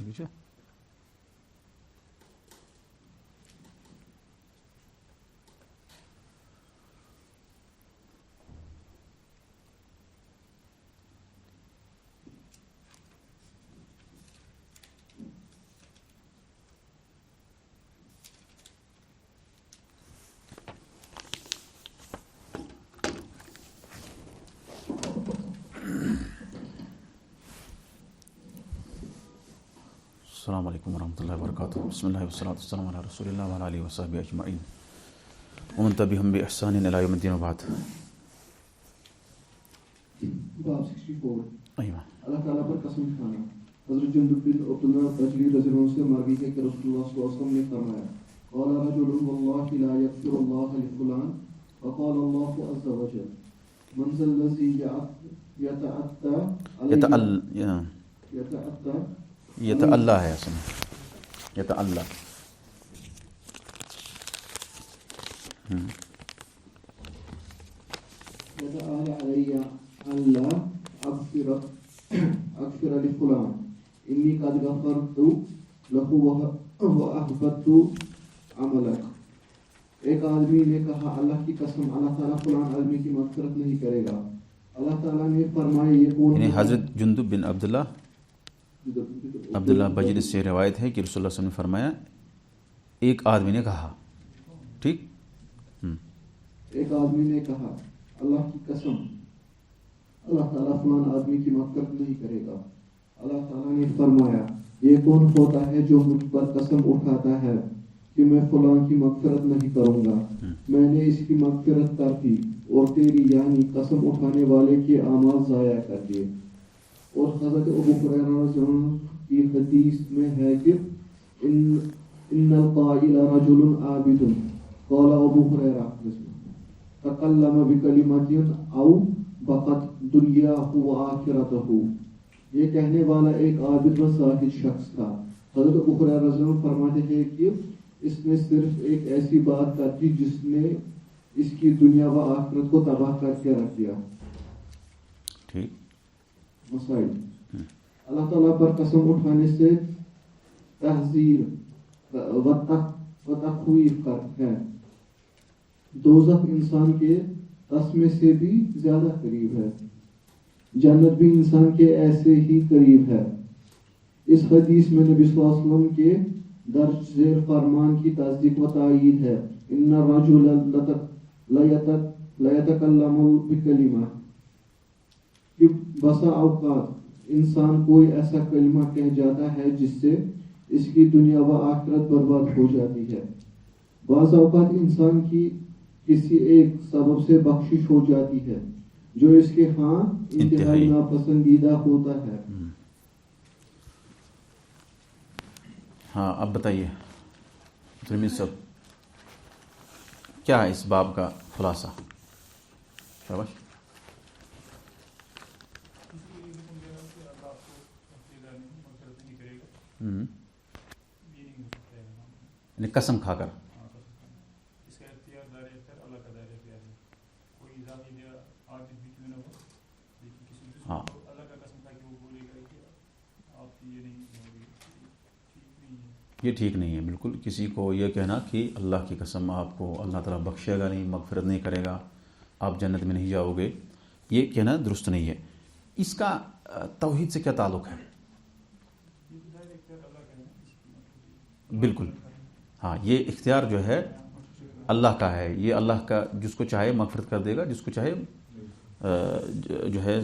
پیچھے السلام علیکم ورحمۃ اللہ وبرکاتہ. بسم اللہ والصلاۃ والسلام علی رسول اللہ وعلی آلہ وصحبہ اجمعین ومن تبعہم بإحسان الی یوم الدین وبعد. باب 64. ایوہ اللہ تعالیٰ پر قسم کھانا. حضرت جندب بن عبداللہ بجلی رضی اللہ عنہ سے مروی ہے کہ رسول اللہ صلی اللہ علیہ وسلم نے فرمایا قال رجل واللہ لا یغفر اللہ لفلان وقال اللہ عز وجل من ذا الذی یتعلی ہے اصلا یتعلی علی ان لا اغفر لفلان انی قد غفرت له واحببت عملک. ایک آدمی نے کہا اللہ کی قسم اللہ تعالیٰ فلان آدمی کی مغفرت نہیں کرے گا. اللہ تعالیٰ نے فرمایا یہ کون یعنی حضرت جندب بن عبداللہ بجلی سے روایت ہے کہ رسول اللہ صلی اللہ علیہ وسلم نے فرمایا ایک آدمی نے کہا. ٹھیک ایک آدمی نے کہا اللہ کی قسم اللہ تعالیٰ فلان آدمی کی مغفرت نہیں کرے گا. اللہ تعالیٰ نے فرمایا یہ کون ہوتا ہے جو مجھ پر قسم اٹھاتا ہے کہ میں فلان کی مغفرت نہیں کروں گا. میں نے اس کی مغفرت کر دی اور تیری یعنی قسم اٹھانے والے کے اعمال ضائع کر دیے. اور حضرت ابو ہریرہ رضی اللہ عنہ کی حدیث میں ہے کہ ان القائل رجل عابد قال ابو ہریرہ تکلم بکلمۃ او بقت دنیاہ و آخرتہ. یہ کہنے والا ایک عابد و زاہد شخص تھا. حضرت ابو ہریرہ رضی اللہ عنہ فرماتے ہیں کہ اس نے صرف ایک ایسی بات کر دی جس نے اس کی دنیا و آخرت کو تباہ کر کے رکھ دیا. ٹھیک مسائل. اللہ تعالیٰ پر قسم اٹھانے سے تحذیر و تخویف ہے. دوزخ انسان کے قسمے سے بھی زیادہ قریب ہے. جنت بھی انسان کے ایسے ہی قریب ہے. اس حدیث میں نبی صلی اللہ علیہ وسلم کے درج ذیل فرمان کی تصدیق و تائید ہے. ان الرجل لا يتکلم بکلمہ کہ بسا اوقات انسان کوئی ایسا کلمہ کہہ جاتا ہے جس سے اس کی دنیا و آخرت برباد ہو جاتی ہے. بعض اوقات انسان کی کسی ایک سبب سے بخشش ہو جاتی ہے جو اس کے ہاں انتہائی ناپسندیدہ ہوتا ہے. ہاں اب بتائیے ترمذی صاحب کیا ہے اس باب کا خلاصہ؟ شاباش. یعنی قسم کھا کر ہاں یہ ٹھیک نہیں ہے بالکل. کسی کو یہ کہنا کہ اللہ کی قسم آپ کو اللہ تعالیٰ بخشے گا نہیں، مغفرت نہیں کرے گا، آپ جنت میں نہیں جاؤ گے، یہ کہنا درست نہیں ہے. اس کا توحید سے کیا تعلق ہے؟ بالکل ہاں یہ اختیار جو ہے اللہ کا ہے. یہ اللہ کا جس کو چاہے مغفرت کر دے گا، جس کو چاہے جو ہے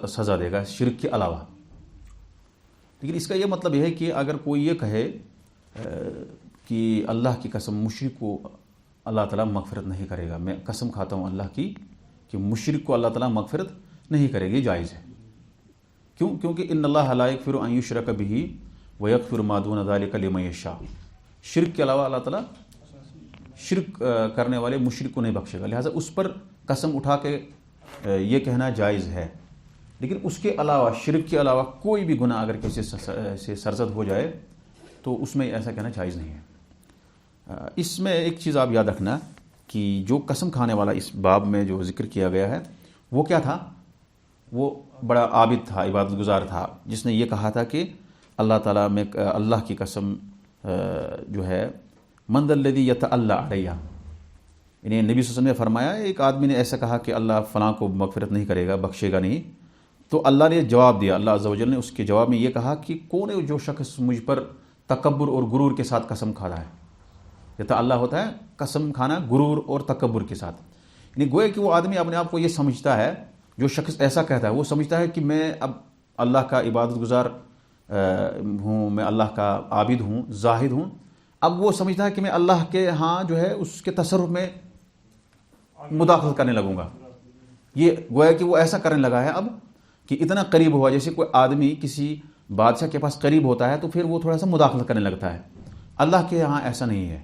سزا دے گا شرک کے علاوہ. لیکن اس کا یہ مطلب یہ ہے کہ اگر کوئی یہ کہے کہ اللہ کی قسم مشرک کو اللہ تعالیٰ مغفرت نہیں کرے گا، میں قسم کھاتا ہوں اللہ کی کہ مشرک کو اللہ تعالیٰ مغفرت نہیں کرے گا، یہ جائز ہے. کیوں؟ کیونکہ ان اللہ لا یغفر ان یشرک بہ ویغفر ما دون ذلک لمن یشاء. شرک کے علاوہ اللہ تعالیٰ شرک کرنے والے مشرک کو نہیں بخشے گا، لہٰذا اس پر قسم اٹھا کے یہ کہنا جائز ہے. لیکن اس کے علاوہ شرک کے علاوہ کوئی بھی گناہ اگر کسی سے سرزد ہو جائے تو اس میں ایسا کہنا جائز نہیں ہے. اس میں ایک چیز آپ یاد رکھنا کہ جو قسم کھانے والا اس باب میں جو ذکر کیا گیا ہے وہ کیا تھا؟ وہ بڑا عابد تھا، عبادت گزار تھا، جس نے یہ کہا تھا کہ اللہ تعالیٰ میں اللہ کی قسم جو ہے من ذا الذی یتألی علیہ، یعنی نبی صلی اللہ علیہ وسلم نے فرمایا ایک آدمی نے ایسا کہا کہ اللہ فلاں کو مغفرت نہیں کرے گا، بخشے گا نہیں، تو اللہ نے جواب دیا، اللہ عز و جل نے اس کے جواب میں یہ کہا کہ کون ہے جو شخص مجھ پر تکبر اور غرور کے ساتھ قسم کھاتا ہے۔ یتألی ہوتا ہے قسم کھانا غرور اور تکبر کے ساتھ، یعنی گویا کہ وہ آدمی اپنے آپ کو یہ سمجھتا ہے، جو شخص ایسا کہتا ہے وہ سمجھتا ہے کہ میں اب اللہ کا عبادت گزار ہوں، میں اللہ کا عابد ہوں، زاہد ہوں، اب وہ سمجھتا ہے کہ میں اللہ کے ہاں جو ہے اس کے تصرف میں مداخلت کرنے لگوں گا۔ یہ گویا کہ وہ ایسا کرنے لگا ہے اب کہ اتنا قریب ہوا، جیسے کوئی آدمی کسی بادشاہ کے پاس قریب ہوتا ہے تو پھر وہ تھوڑا سا مداخلت کرنے لگتا ہے۔ اللہ کے ہاں ایسا نہیں ہے۔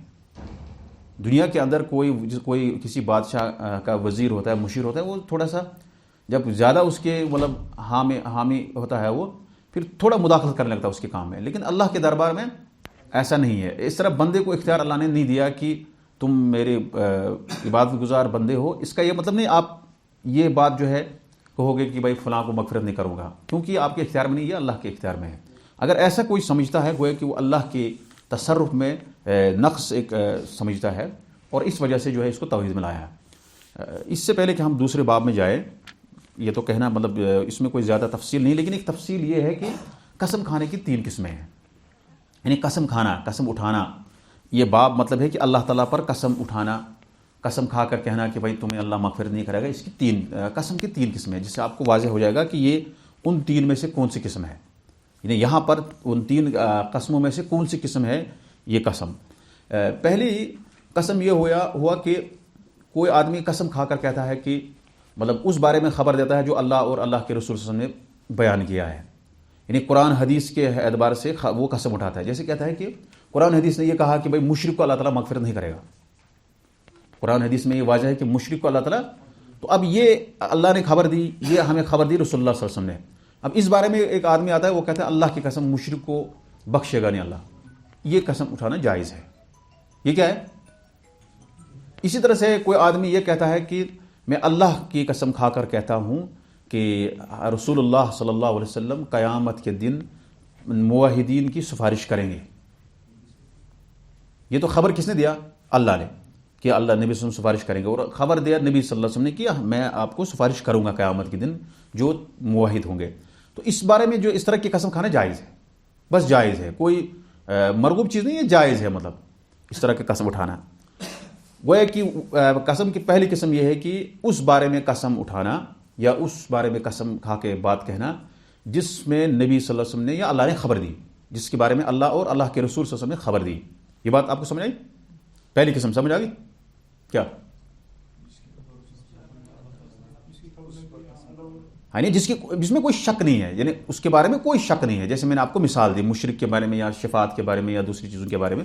دنیا کے اندر کوئی کسی بادشاہ کا وزیر ہوتا ہے، مشیر ہوتا ہے، وہ تھوڑا سا جب زیادہ اس کے مطلب حامی ہوتا ہے وہ پھر تھوڑا مداخلت کرنے لگتا ہے اس کے کام میں، لیکن اللہ کے دربار میں ایسا نہیں ہے۔ اس طرح بندے کو اختیار اللہ نے نہیں دیا کہ تم میرے عبادت گزار بندے ہو، اس کا یہ مطلب نہیں آپ یہ بات جو ہے کہو گے کہ بھائی فلاں کو مغفرت نہیں کروں گا، کیونکہ یہ آپ کے اختیار میں نہیں، یہ اللہ کے اختیار میں ہے۔ اگر ایسا کوئی سمجھتا ہے گویا کہ وہ اللہ کے تصرف میں نقص ایک سمجھتا ہے، اور اس وجہ سے جو ہے اس کو توحید میں لایا ہے۔ اس سے پہلے کہ ہم دوسرے باب میں جائیں، یہ تو کہنا مطلب اس میں کوئی زیادہ تفصیل نہیں، لیکن ایک تفصیل یہ ہے کہ قسم کھانے کی 3 قسمیں ہیں، یعنی قسم کھانا، قسم اٹھانا۔ یہ باب مطلب ہے کہ اللہ تعالیٰ پر قسم اٹھانا، قسم کھا کر کہنا کہ بھائی تمہیں اللہ مغفرت نہیں کرے گا، اس کی قسم کی 3 قسمیں ہیں، جس سے آپ کو واضح ہو جائے گا کہ یہ ان 3 میں سے کون سی قسم ہے، یعنی یہاں پر ان 3 قسموں میں سے کون سی قسم ہے یہ قسم۔ پہلی قسم یہ ہوا کہ کوئی آدمی قسم کھا کر کہتا ہے کہ مطلب اس بارے میں خبر دیتا ہے جو اللہ اور اللہ کے رسول صلی اللہ علیہ وسلم نے بیان کیا ہے، یعنی قرآن حدیث کے اعتبار سے وہ قسم اٹھاتا ہے۔ جیسے کہتا ہے کہ قرآن حدیث نے یہ کہا کہ بھائی مشرک کو اللہ تعالیٰ مغفرت نہیں کرے گا، قرآن حدیث میں یہ واضح ہے کہ مشرک کو اللہ تعالیٰ، تو اب یہ اللہ نے خبر دی، یہ ہمیں خبر دی رسول اللہ صلی اللہ علیہ وسلم نے۔ اب اس بارے میں ایک آدمی آتا ہے وہ کہتا ہے اللہ کی قسم مشرک کو بخشے گا نہیں اللہ، یہ قسم اٹھانا جائز ہے۔ یہ کیا ہے؟ اسی طرح سے کوئی آدمی یہ کہتا ہے کہ میں اللہ کی قسم کھا کر کہتا ہوں کہ رسول اللہ صلی اللہ علیہ وسلم قیامت کے دن موحدین کی سفارش کریں گے۔ یہ تو خبر کس نے دیا؟ اللہ نے، کہ اللہ نبی صلی اللہ علیہ وسلم سفارش کریں گے، اور خبر دیا نبی صلی اللہ علیہ وسلم نے کہ میں آپ کو سفارش کروں گا قیامت کے دن جو موحد ہوں گے۔ تو اس بارے میں جو اس طرح کی قسم کھانا جائز ہے، بس جائز ہے، کوئی مرغوب چیز نہیں ہے، جائز ہے، مطلب اس طرح کی قسم اٹھانا۔ گویا کہ قسم کی پہلی قسم یہ ہے کہ اس بارے میں قسم اٹھانا یا اس بارے میں قسم کھا کے بات کہنا جس میں نبی صلی اللہ علیہ وسلم نے یا اللہ نے خبر دی، جس کے بارے میں اللہ اور اللہ کے رسول صلی اللہ علیہ وسلم نے خبر دی۔ یہ بات آپ کو سمجھ آئی؟ پہلی قسم سمجھ آ گئی کیا؟ یعنی جس میں کوئی شک نہیں ہے، یعنی اس کے بارے میں کوئی شک نہیں ہے، جیسے میں نے آپ کو مثال دی مشرک کے بارے میں یا شفاعت کے بارے میں یا دوسری چیزوں کے بارے میں۔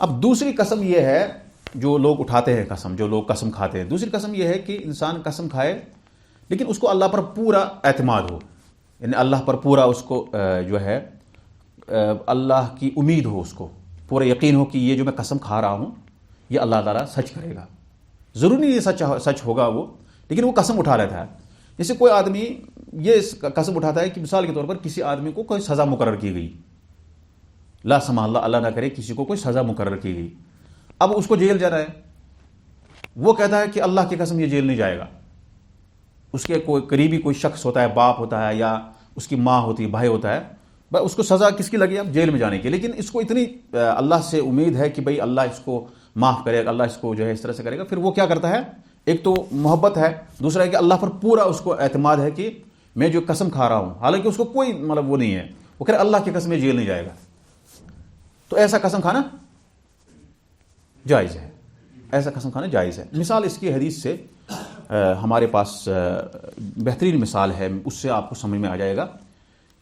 اب دوسری قسم یہ ہے جو لوگ اٹھاتے ہیں قسم، جو لوگ قسم کھاتے ہیں، دوسری قسم یہ ہے کہ انسان قسم کھائے لیکن اس کو اللہ پر پورا اعتماد ہو، یعنی اللہ پر پورا اس کو جو ہے اللہ کی امید ہو، اس کو پورا یقین ہو کہ یہ جو میں قسم کھا رہا ہوں یہ اللہ تعالیٰ سچ کرے گا۔ ضروری نہیں یہ سچ ہوگا وہ، لیکن وہ قسم اٹھا لیتا ہے۔ جیسے کوئی آدمی یہ قسم اٹھاتا ہے کہ مثال کے طور پر کسی آدمی کو کوئی سزا مقرر کی گئی، لا سمح اللہ، اللہ نہ کرے کسی کو کوئی سزا مقرر کی گئی، اب اس کو جیل جانا ہے، وہ کہتا ہے کہ اللہ کی قسم یہ جیل نہیں جائے گا۔ اس کے کوئی قریبی کوئی شخص ہوتا ہے، باپ ہوتا ہے یا اس کی ماں ہوتی ہے، بھائی ہوتا ہے، بھائی اس کو سزا کس کی لگی؟ اب جیل میں جانے کی، لیکن اس کو اتنی اللہ سے امید ہے کہ بھائی اللہ اس کو معاف کرے گا، اللہ اس کو جو ہے اس طرح سے کرے گا، پھر وہ کیا کرتا ہے؟ ایک تو محبت ہے، دوسرا ہے کہ اللہ پر پورا اس کو اعتماد ہے کہ میں جو قسم کھا رہا ہوں، حالانکہ اس کو کوئی مطلب وہ نہیں ہے، وہ کہہ اللہ کی قسم میں جیل نہیں جائے گا، تو ایسا قسم کھانا جائز ہے، ایسا قسم کھانا جائز ہے۔ مثال اس کی حدیث سے ہمارے پاس بہترین مثال ہے، اس سے آپ کو سمجھ میں آ جائے گا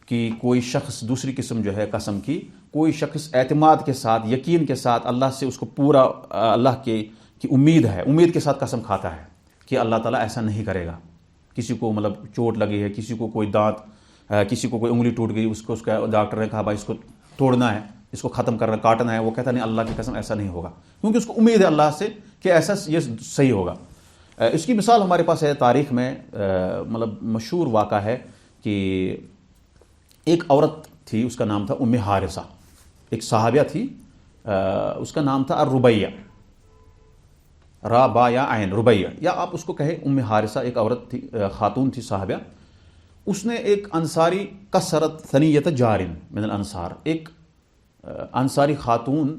کہ کوئی شخص دوسری قسم جو ہے قسم کی، کوئی شخص اعتماد کے ساتھ، یقین کے ساتھ، اللہ سے اس کو پورا اللہ کی امید ہے، امید کے ساتھ قسم کھاتا ہے کہ اللہ تعالیٰ ایسا نہیں کرے گا۔ کسی کو مطلب چوٹ لگی ہے، کسی کو کوئی دانت، کسی کو کوئی انگلی ٹوٹ گئی، اس کا ڈاکٹر نے کہا بھائی اس کو توڑنا ہے، اس کو ختم کرنا، کاٹنا ہے، وہ کہتا نہیں اللہ کی قسم ایسا نہیں ہوگا، کیونکہ اس کو امید ہے اللہ سے کہ ایسا یہ صحیح ہوگا۔ اس کی مثال ہمارے پاس ہے تاریخ میں، مطلب مشہور واقعہ ہے کہ ایک عورت تھی، اس کا نام تھا ام حارثہ، ایک صحابیہ تھی، اس کا نام تھا الربیہ، را با یا عین، ربیہ، یا آپ اس کو کہیں ام حارثہ، ایک عورت تھی، خاتون تھی صحابیہ. اس نے ایک انصاری کسرت ثنیۃ جار من الانصار، ایک انصاری خاتون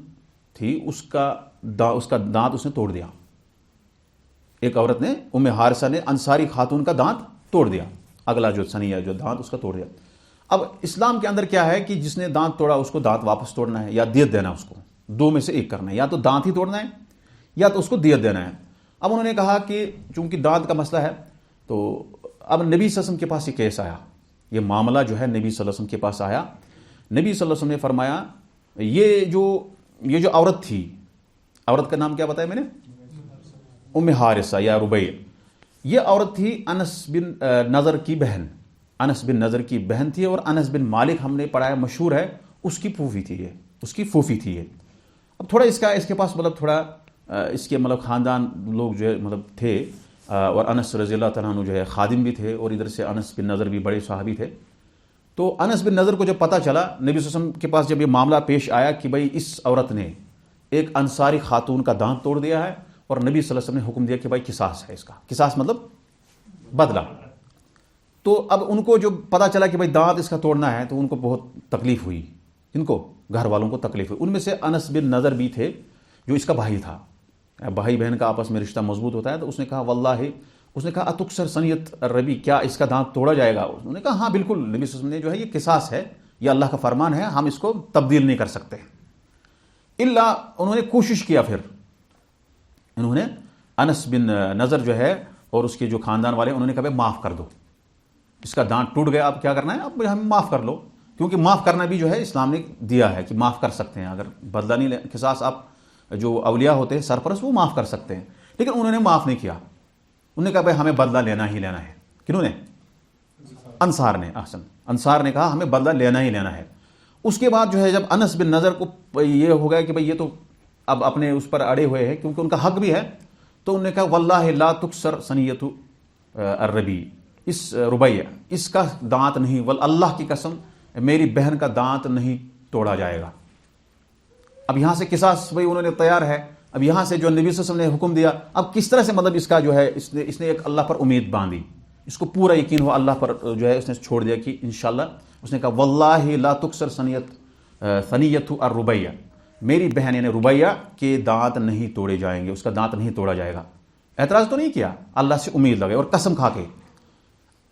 تھی، اس کا دانت اس نے توڑ دیا. ایک عورت نے، ام حارثہ نے انصاری خاتون کا دانت توڑ دیا، اگلا جو ثنیہ جو دانت اس کا توڑ دیا. اب اسلام کے اندر کیا ہے کہ جس نے دانت توڑا اس کو دانت واپس توڑنا ہے یا دیت دینا، اس کو دو میں سے ایک کرنا ہے، یا تو دانت ہی توڑنا ہے یا تو اس کو دیت دینا ہے. اب انہوں نے کہا کہ چونکہ دانت کا مسئلہ ہے تو اب نبی صلی اللہ علیہ وسلم کے پاس یہ کیس آیا، یہ معاملہ جو ہے نبی صلی اللہ علیہ وسلم کے پاس آیا. نبی صلی اللہ علیہ وسلم نے فرمایا یہ جو عورت تھی، عورت کا نام کیا بتایا میں نے؟ ام حارثہ یا ربیہ. یہ عورت تھی انس بن نضر کی بہن، انس بن نضر کی بہن تھی، اور انس بن مالک ہم نے پڑھا ہے، مشہور ہے، اس کی پھوپھی تھی یہ، اس کی پھوپھی تھی یہ. اب تھوڑا اس کے پاس مطلب تھوڑا اس کے مطلب خاندان لوگ جو ہے مطلب تھے، اور انس رضی اللہ تعالیٰ عنہ جو ہے خادم بھی تھے، اور ادھر سے انس بن نضر بھی بڑے صحابی تھے. تو انس بن نضر کو جب پتہ چلا، نبی صلی اللہ علیہ وسلم کے پاس جب یہ معاملہ پیش آیا کہ بھئی اس عورت نے ایک انصاری خاتون کا دانت توڑ دیا ہے، اور نبی صلی اللہ علیہ وسلم نے حکم دیا کہ بھائی قصاص ہے، اس کا قصاص مطلب بدلہ. تو اب ان کو جو پتہ چلا کہ بھائی دانت اس کا توڑنا ہے تو ان کو بہت تکلیف ہوئی، ان کو گھر والوں کو تکلیف ہوئی. ان میں سے انس بن نضر بھی تھے جو اس کا بھائی تھا، بھائی بہن کا آپس میں رشتہ مضبوط ہوتا ہے. تو اس نے کہا واللہ، اس نے کہا اتکسر ثنیۃ الربی، کیا اس کا دانت توڑا جائے گا؟ انہوں نے کہا ہاں بالکل، نبی صلی اللہ علیہ وسلم نے جو ہے یہ قصاص ہے، یہ اللہ کا فرمان ہے، ہم اس کو تبدیل نہیں کر سکتے. الا انہوں نے کوشش کیا، پھر انہوں نے انس بن نضر جو ہے اور اس کے جو خاندان والے، انہوں نے کہا بھائی معاف کر دو، اس کا دانت ٹوٹ گیا، اب کیا کرنا ہے، اب ہمیں معاف کر لو. کیونکہ معاف کرنا بھی جو ہے اسلام نے دیا ہے کہ معاف کر سکتے ہیں، اگر بدلہ نہیں لے، قصاص آپ جو اولیاء ہوتے ہیں سرپرست وہ معاف کر سکتے ہیں. لیکن انہوں نے معاف نہیں کیا، انہوں نے کہا بھائی ہمیں بدلہ لینا ہی لینا ہے. کنہوں نے؟ انصار نے. احسن، انصار نے کہا ہمیں بدلہ لینا ہی لینا ہے. اس کے بعد جو ہے جب انس بن نضر کو یہ ہو گیا کہ بھائی یہ تو اب اپنے اس پر اڑے ہوئے ہیں کیونکہ ان کا حق بھی ہے، تو انہوں نے کہا واللہ لا تکسر ثنیۃ الربی، اس ربیہ، اس کا دانت نہیں، اللہ کی قسم میری بہن کا دانت نہیں توڑا جائے گا. اب یہاں سے قصاص بھائی انہوں نے تیار ہے. اب یہاں سے جو نبی صلی اللہ علیہ وسلم نے حکم دیا، اب کس طرح سے مطلب اس کا جو ہے اس نے ایک اللہ پر امید باندھی، اس کو پورا یقین ہوا اللہ پر، جو ہے اس نے چھوڑ دیا کہ انشاءاللہ، اس نے کہا واللہ لا تکسر ثنیۃ الربیہ، میری بہن یعنی ربیہ کے دانت نہیں توڑے جائیں گے، اس کا دانت نہیں توڑا جائے گا. اعتراض تو نہیں کیا، اللہ سے امید لگے اور قسم کھا کے.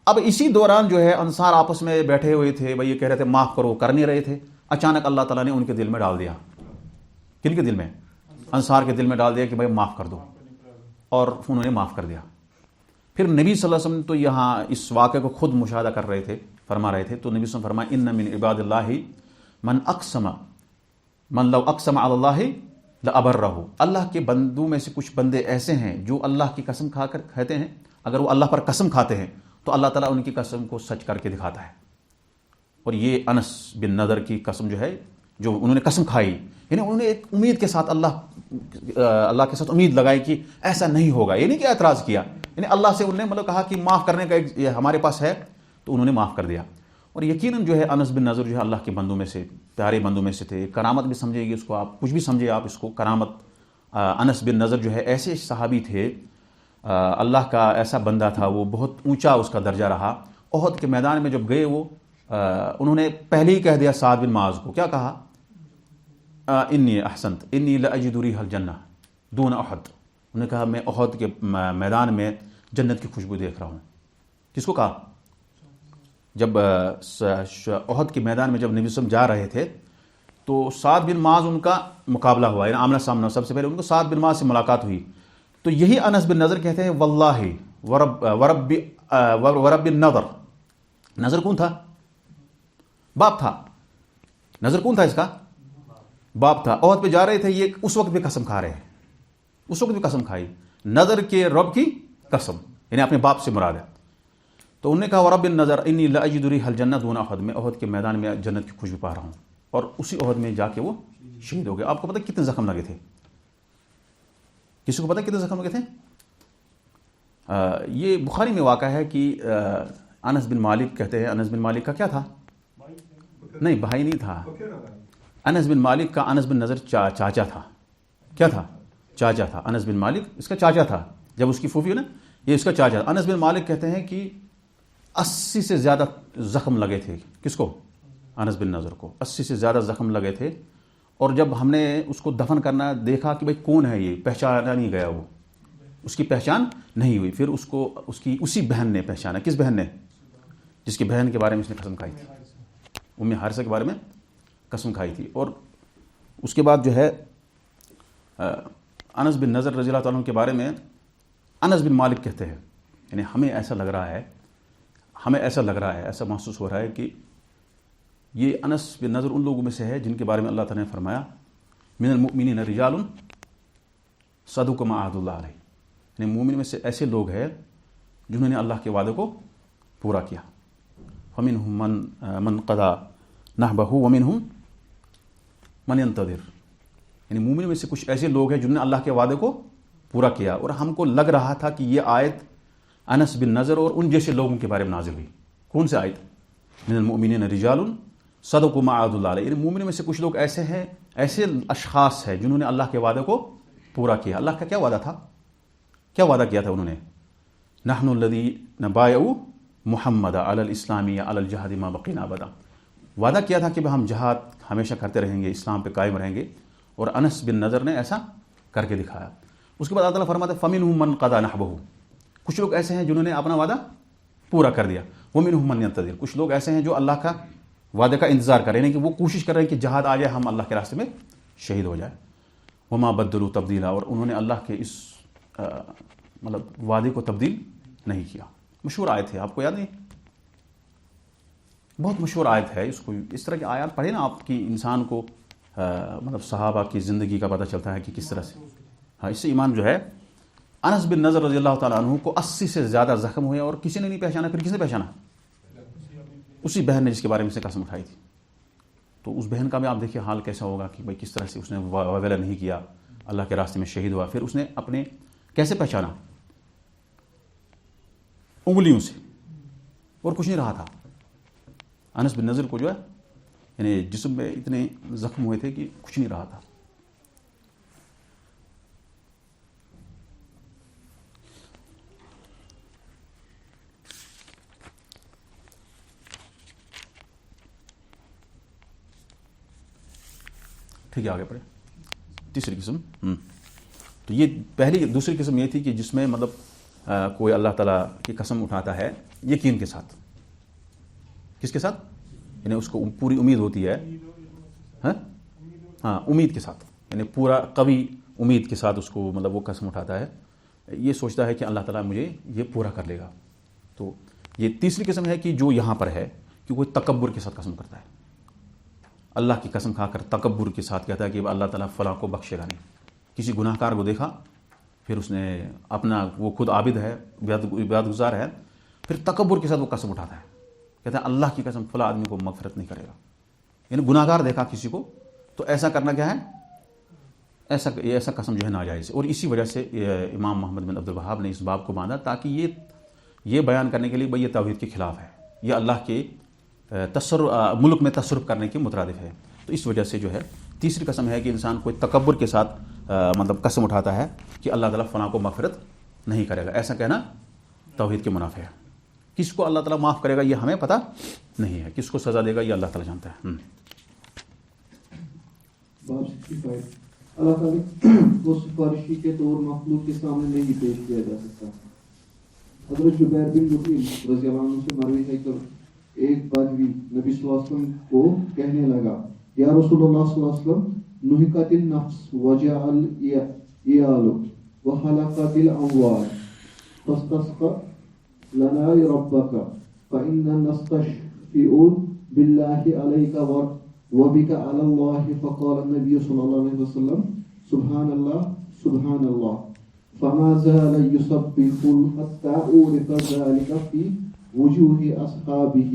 اب اسی دوران جو ہے انصار آپس میں بیٹھے ہوئے تھے، بھائی یہ کہہ رہے تھے معاف کرو، کر نہیں رہے تھے. اچانک اللہ تعالیٰ نے ان کے دل میں ڈال دیا. کن کے دل میں؟ انصار کے دل میں ڈال دیا کہ بھائی معاف کر دو، اور انہوں نے معاف کر دیا. پھر نبی صلی اللہ علیہ وسلم تو یہاں اس واقعے کو خود مشاہدہ کر رہے تھے، فرما رہے تھے. تو نبی صلی اللہ علیہ وسلم فرمایا ان من عباد اللہ من لو اقسم علی اللہ لابرہ، اللہ کے بندوں میں سے کچھ بندے ایسے ہیں جو اللہ کی قسم کھا کر کہتے ہیں، اگر وہ اللہ پر قسم کھاتے ہیں تو اللہ تعالیٰ ان کی قسم کو سچ کر کے دکھاتا ہے. اور یہ انس بن نضر کی قسم جو ہے، جو انہوں نے قسم کھائی، یعنی انہوں نے ایک امید کے ساتھ اللہ کے ساتھ امید لگائی کہ ایسا نہیں ہوگا. یہ نہیں کہ اعتراض کیا، یعنی اللہ سے انہوں نے مطلب کہا کہ معاف کرنے کا ایک ہمارے پاس ہے، تو انہوں نے معاف کر دیا. اور یقیناً جو ہے انس بن نضر جو ہے اللہ کے بندوں میں سے، پیارے بندوں میں سے تھے. کرامت بھی سمجھے گی اس کو، آپ کچھ بھی سمجھے آپ اس کو، کرامت. انس بن نضر جو ہے ایسے صحابی تھے، اللہ کا ایسا بندہ تھا، وہ بہت اونچا اس کا درجہ رہا. احد کے میدان میں جب گئے وہ، انہوں نے پہلے ہی کہہ دیا سعد بن معاذ کو، کیا کہا؟ انی احسنت انی لاجد ریح الجنہ دون احد. انہوں نے کہا میں احد کے میدان میں جنت کی خوشبو دیکھ رہا ہوں. کس کو کہا؟ جب احد کے میدان میں جب نبی صلی اللہ علیہ وسلم جا رہے تھے تو سعد بن معاذ ان کا مقابلہ ہوا، یعنی آمنا سامنا. سب سے پہلے ان کو سعد بن معاذ سے ملاقات ہوئی. تو یہی انس بن نضر کہتے ہیں واللہ ورب النضر. نظر کون تھا؟ باپ تھا. نظر کون تھا اس کا؟ باپ تھا. احد پہ جا رہے تھے، یہ اس وقت بھی قسم کھا رہے ہیں، اس وقت بھی قسم کھائی، نظر کے رب کی قسم، یعنی اپنے باپ سے مراد ہے. تو انہوں نے کہا ورب النظر انی لاجد ریح الجنہ دون احد، میں احد کے میدان میں جنت کی خوشبو پا رہا ہوں. اور اسی احد میں جا کے وہ شہید ہو گئے. آپ کو پتہ کتنے زخم لگے تھے؟ کسی کو پتہ کتنے زخم لگے تھے؟ یہ بخاری میں واقع ہے کہ انس بن مالک کہتے ہیں، انس بن مالک کا کیا تھا؟ نہیں بھائی نہیں تھا. انس بن مالک کا انس بن نضر چاچا تھا. کیا تھا؟ چاچا تھا. انس بن مالک اس کا چاچا تھا. جب اس کی پھوپھی ہے نا یہ اس کا چاچا. انس بن مالک کہتے ہیں کہ 80 سے زیادہ زخم لگے تھے. کس کو؟ انس بن نضر کو 80 سے زیادہ زخم لگے تھے. اور جب ہم نے اس کو دفن کرنا دیکھا کہ بھئی کون ہے یہ، پہچانا نہیں گیا، وہ اس کی پہچان نہیں ہوئی. پھر اس کو اسی بہن نے پہچانا. کس بہن نے؟ جس کی بہن کے بارے میں اس نے قسم کھائی تھی، ام حارثہ کے بارے میں قسم کھائی تھی. اور اس کے بعد جو ہے انس بن نضر رضی اللہ تعالیٰ عنہ کے بارے میں انس بن مالک کہتے ہیں، یعنی ہمیں ایسا لگ رہا ہے، ایسا محسوس ہو رہا ہے کہ یہ انس بن نضر ان لوگوں میں سے ہے جن کے بارے میں اللہ تعالیٰ نے فرمایا من المؤمنین رجال صدقوا ما عاهدوا اللہ علیہ. یعنی مومن میں سے ایسے لوگ ہیں جنہوں نے اللہ کے وعدے کو پورا کیا. فمنهم من قضى نحبه ومنهم من ينتظر. یعنی مومن میں سے کچھ ایسے لوگ ہیں جنہوں نے اللہ کے وعدے کو پورا کیا. اور ہم کو لگ رہا تھا کہ یہ آیت انس بن نضر اور ان جیسے لوگوں کے بارے میں نازل ہوئی. کون سے آیت؟ من المؤمنین رجال صدقوا ما عاهدوا اللہ علیہ. یعنی مومن میں سے کچھ لوگ ایسے ہیں، ایسے اشخاص ہیں جنہوں نے اللہ کے وعدے کو پورا کیا. اللہ کا کیا وعدہ تھا؟ کیا وعدہ کیا تھا انہوں نے؟ نحن الذین بایعوا محمد علی الاسلام علی الجہاد ما بقینا ابدا. وعدہ کیا تھا کہ ہم جہاد ہمیشہ کرتے رہیں گے، اسلام پہ قائم رہیں گے. اور انس بن نضر نے ایسا کر کے دکھایا. اس کے بعد اللہ تعالیٰ فرماتا ہے فمنهم من قضى نحبه. کچھ لوگ ایسے ہیں جنہوں نے اپنا وعدہ پورا کر دیا. ومنهم من ينتظر. کچھ لوگ ایسے ہیں جو اللہ کا وعدے کا انتظار کر رہے ہیں کہ وہ کوشش کر رہے ہیں کہ جہاد آ جائے، ہم اللہ کے راستے میں شہید ہو جائے. وما بدلوا تبدیلا. اور انہوں نے اللہ کے اس مطلب وعدے کو تبدیل نہیں کیا. مشہور آیت ہے، آپ کو یاد نہیں؟ بہت مشہور آیت ہے. اس طرح کی آیات پڑھے نا آپ کی انسان کو مطلب صحابہ کی زندگی کا پتہ چلتا ہے کہ کس طرح سے. ہاں، اس سے ایمان جو ہے. انس بن نضر رضی اللہ تعالیٰ عنہ کو 80 سے زیادہ زخم ہوئے اور کسی نے نہیں پہچانا. پھر کس نے پہچانا؟ اسی بہن نے جس کے بارے میں سے قسم اٹھائی تھی. تو اس بہن کا بھی آپ دیکھیے حال کیسا ہوگا کہ بھائی کس طرح سے اس نے وغیرہ نہیں کیا، اللہ کے راستے میں شہید ہوا. پھر اس نے اپنے کیسے پہچانا؟ انگلیوں سے، اور کچھ نہیں رہا تھا. انس بن نضر کو جو ہے یعنی جسم میں اتنے زخم ہوئے تھے کہ کچھ نہیں رہا تھا. ٹھیک ہے، آگے پڑھیں. تیسری قسم. تو یہ دوسری قسم یہ تھی کہ جس میں مطلب کوئی اللہ تعالیٰ کی قسم اٹھاتا ہے یقین کے ساتھ. کس کے ساتھ؟ یعنی اس کو پوری امید ہوتی ہے. ہاں، امید کے ساتھ، یعنی پورا قوی امید کے ساتھ اس کو مطلب وہ قسم اٹھاتا ہے. یہ سوچتا ہے کہ اللہ تعالیٰ مجھے یہ پورا کر لے گا. تو یہ تیسری قسم ہے کہ جو یہاں پر ہے کہ کوئی تکبر کے ساتھ قسم کرتا ہے. اللہ کی قسم کھا کر تکبر کے ساتھ کہتا ہے کہ اللہ تعالیٰ فلاں کو بخشے گا نہیں. کسی گناہ کار کو دیکھا، پھر اس نے اپنا، وہ خود عابد ہے، عبادت گزار ہے، پھر تکبر کے ساتھ وہ قسم اٹھاتا ہے، کہتا ہے اللہ کی قسم فلاں آدمی کو مغفرت نہیں کرے گا. یعنی گناہ گار دیکھا کسی کو تو ایسا کرنا کیا ہے؟ ایسا قسم جو ہے ناجائز. اور اسی وجہ سے امام محمد بن عبد الوہاب نے اس باب کو باندھا تاکہ یہ بیان کرنے کے لیے بھئی یہ توحید کے خلاف ہے، یہ اللہ کے ملک میں تصرف کرنے کے مترادف ہے. تو اس وجہ سے جو ہے تیسری قسم ہے کہ انسان کوئی تکبر کے ساتھ مطلب قسم اٹھاتا ہے کہ اللہ تعالیٰ فلاں کو مغفرت نہیں کرے گا. ایسا کہنا توحید کے منافی ہے. کس کو اللہ تعالیٰ معاف کرے گا یہ ہمیں پتہ نہیں ہے، کس کو سزا دے گا یہ اللہ تعالیٰ جانتا ہے. اللہ تعالیٰ کو سفارشی کے طور مخلوق کے سامنے نہیں پیش کیا جا سکتا. حضرت جبیر بن مطعم رضی اللہ عنہ سے مروی ہے کہ ایک بدوی نبی صلی اللہ علیہ وسلم کو کہنے لگا، یا رسول اللہ صلی اللہ علیہ وسلم، نہکت النفس وجع العیال وحلقت الاموال فاستسق لنا ربک فإنا نستشفع باللہ علیک وبک علی اللہ. فقال النبی صلی اللہ علیہ وسلم سبحان اللہ فما زال يسبح حتى أورث ذلك في وجوه أصحابه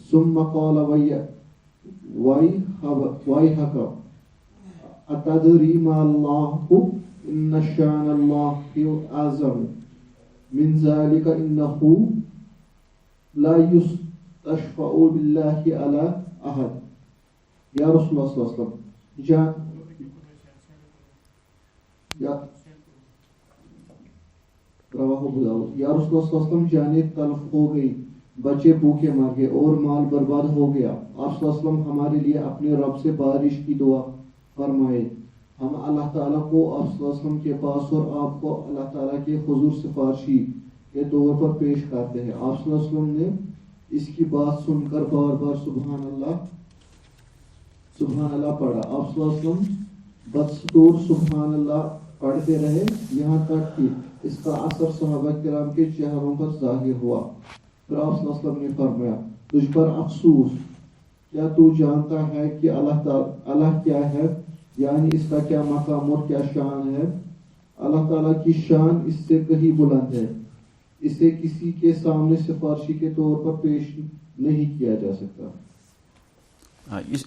ثم قال ويحك أتدري ما الله إن شأن الله أعظم من ذلك إنه لا يستشفع بالله على أحد یا رسول اللہ صلی اللہ علیہ وسلم رواہ ابو داؤد، یا رسول اللہ صلی اللہ علیہ وسلم جانیں تلف ہو گئی، بچے بھوکے مر گئے اور مال برباد ہو گیا، آپ صلی اللہ علیہ وسلم ہمارے لیے اپنے رب سے بارش کی دعا فرمائے۔ ہم اللہ تعالیٰ کو آپ صلی اللہ علیہ وسلم کے پاس اور آپ کو اللہ تعالیٰ کے حضور سفارشی کے طور پر پیش کرتے ہیں۔ آپ صلی اللہ علیہ وسلم نے اس کی بات سن کر بار بار سبحان اللہ پڑھا۔ آپ صلی اللہ علیہ وسلم بدستور سبحان اللہ پڑھتے رہے یہاں تک کہ اس کا اثر صحابہ کرام کے چہروں پر ظاہر ہوا۔ پھر آپ صلی اللہ علیہ وسلم نے فرمایا تجھ پر افسوس، کیا تو جانتا ہے کہ اللہ کیا ہے، یعنی اس کا کیا مقام اور کیا شان ہے؟ اللہ تعالیٰ کی شان اس سے کہیں بلند ہے، اسے کسی کے سامنے سفارشی کے طور پر پیش نہیں کیا جا سکتا۔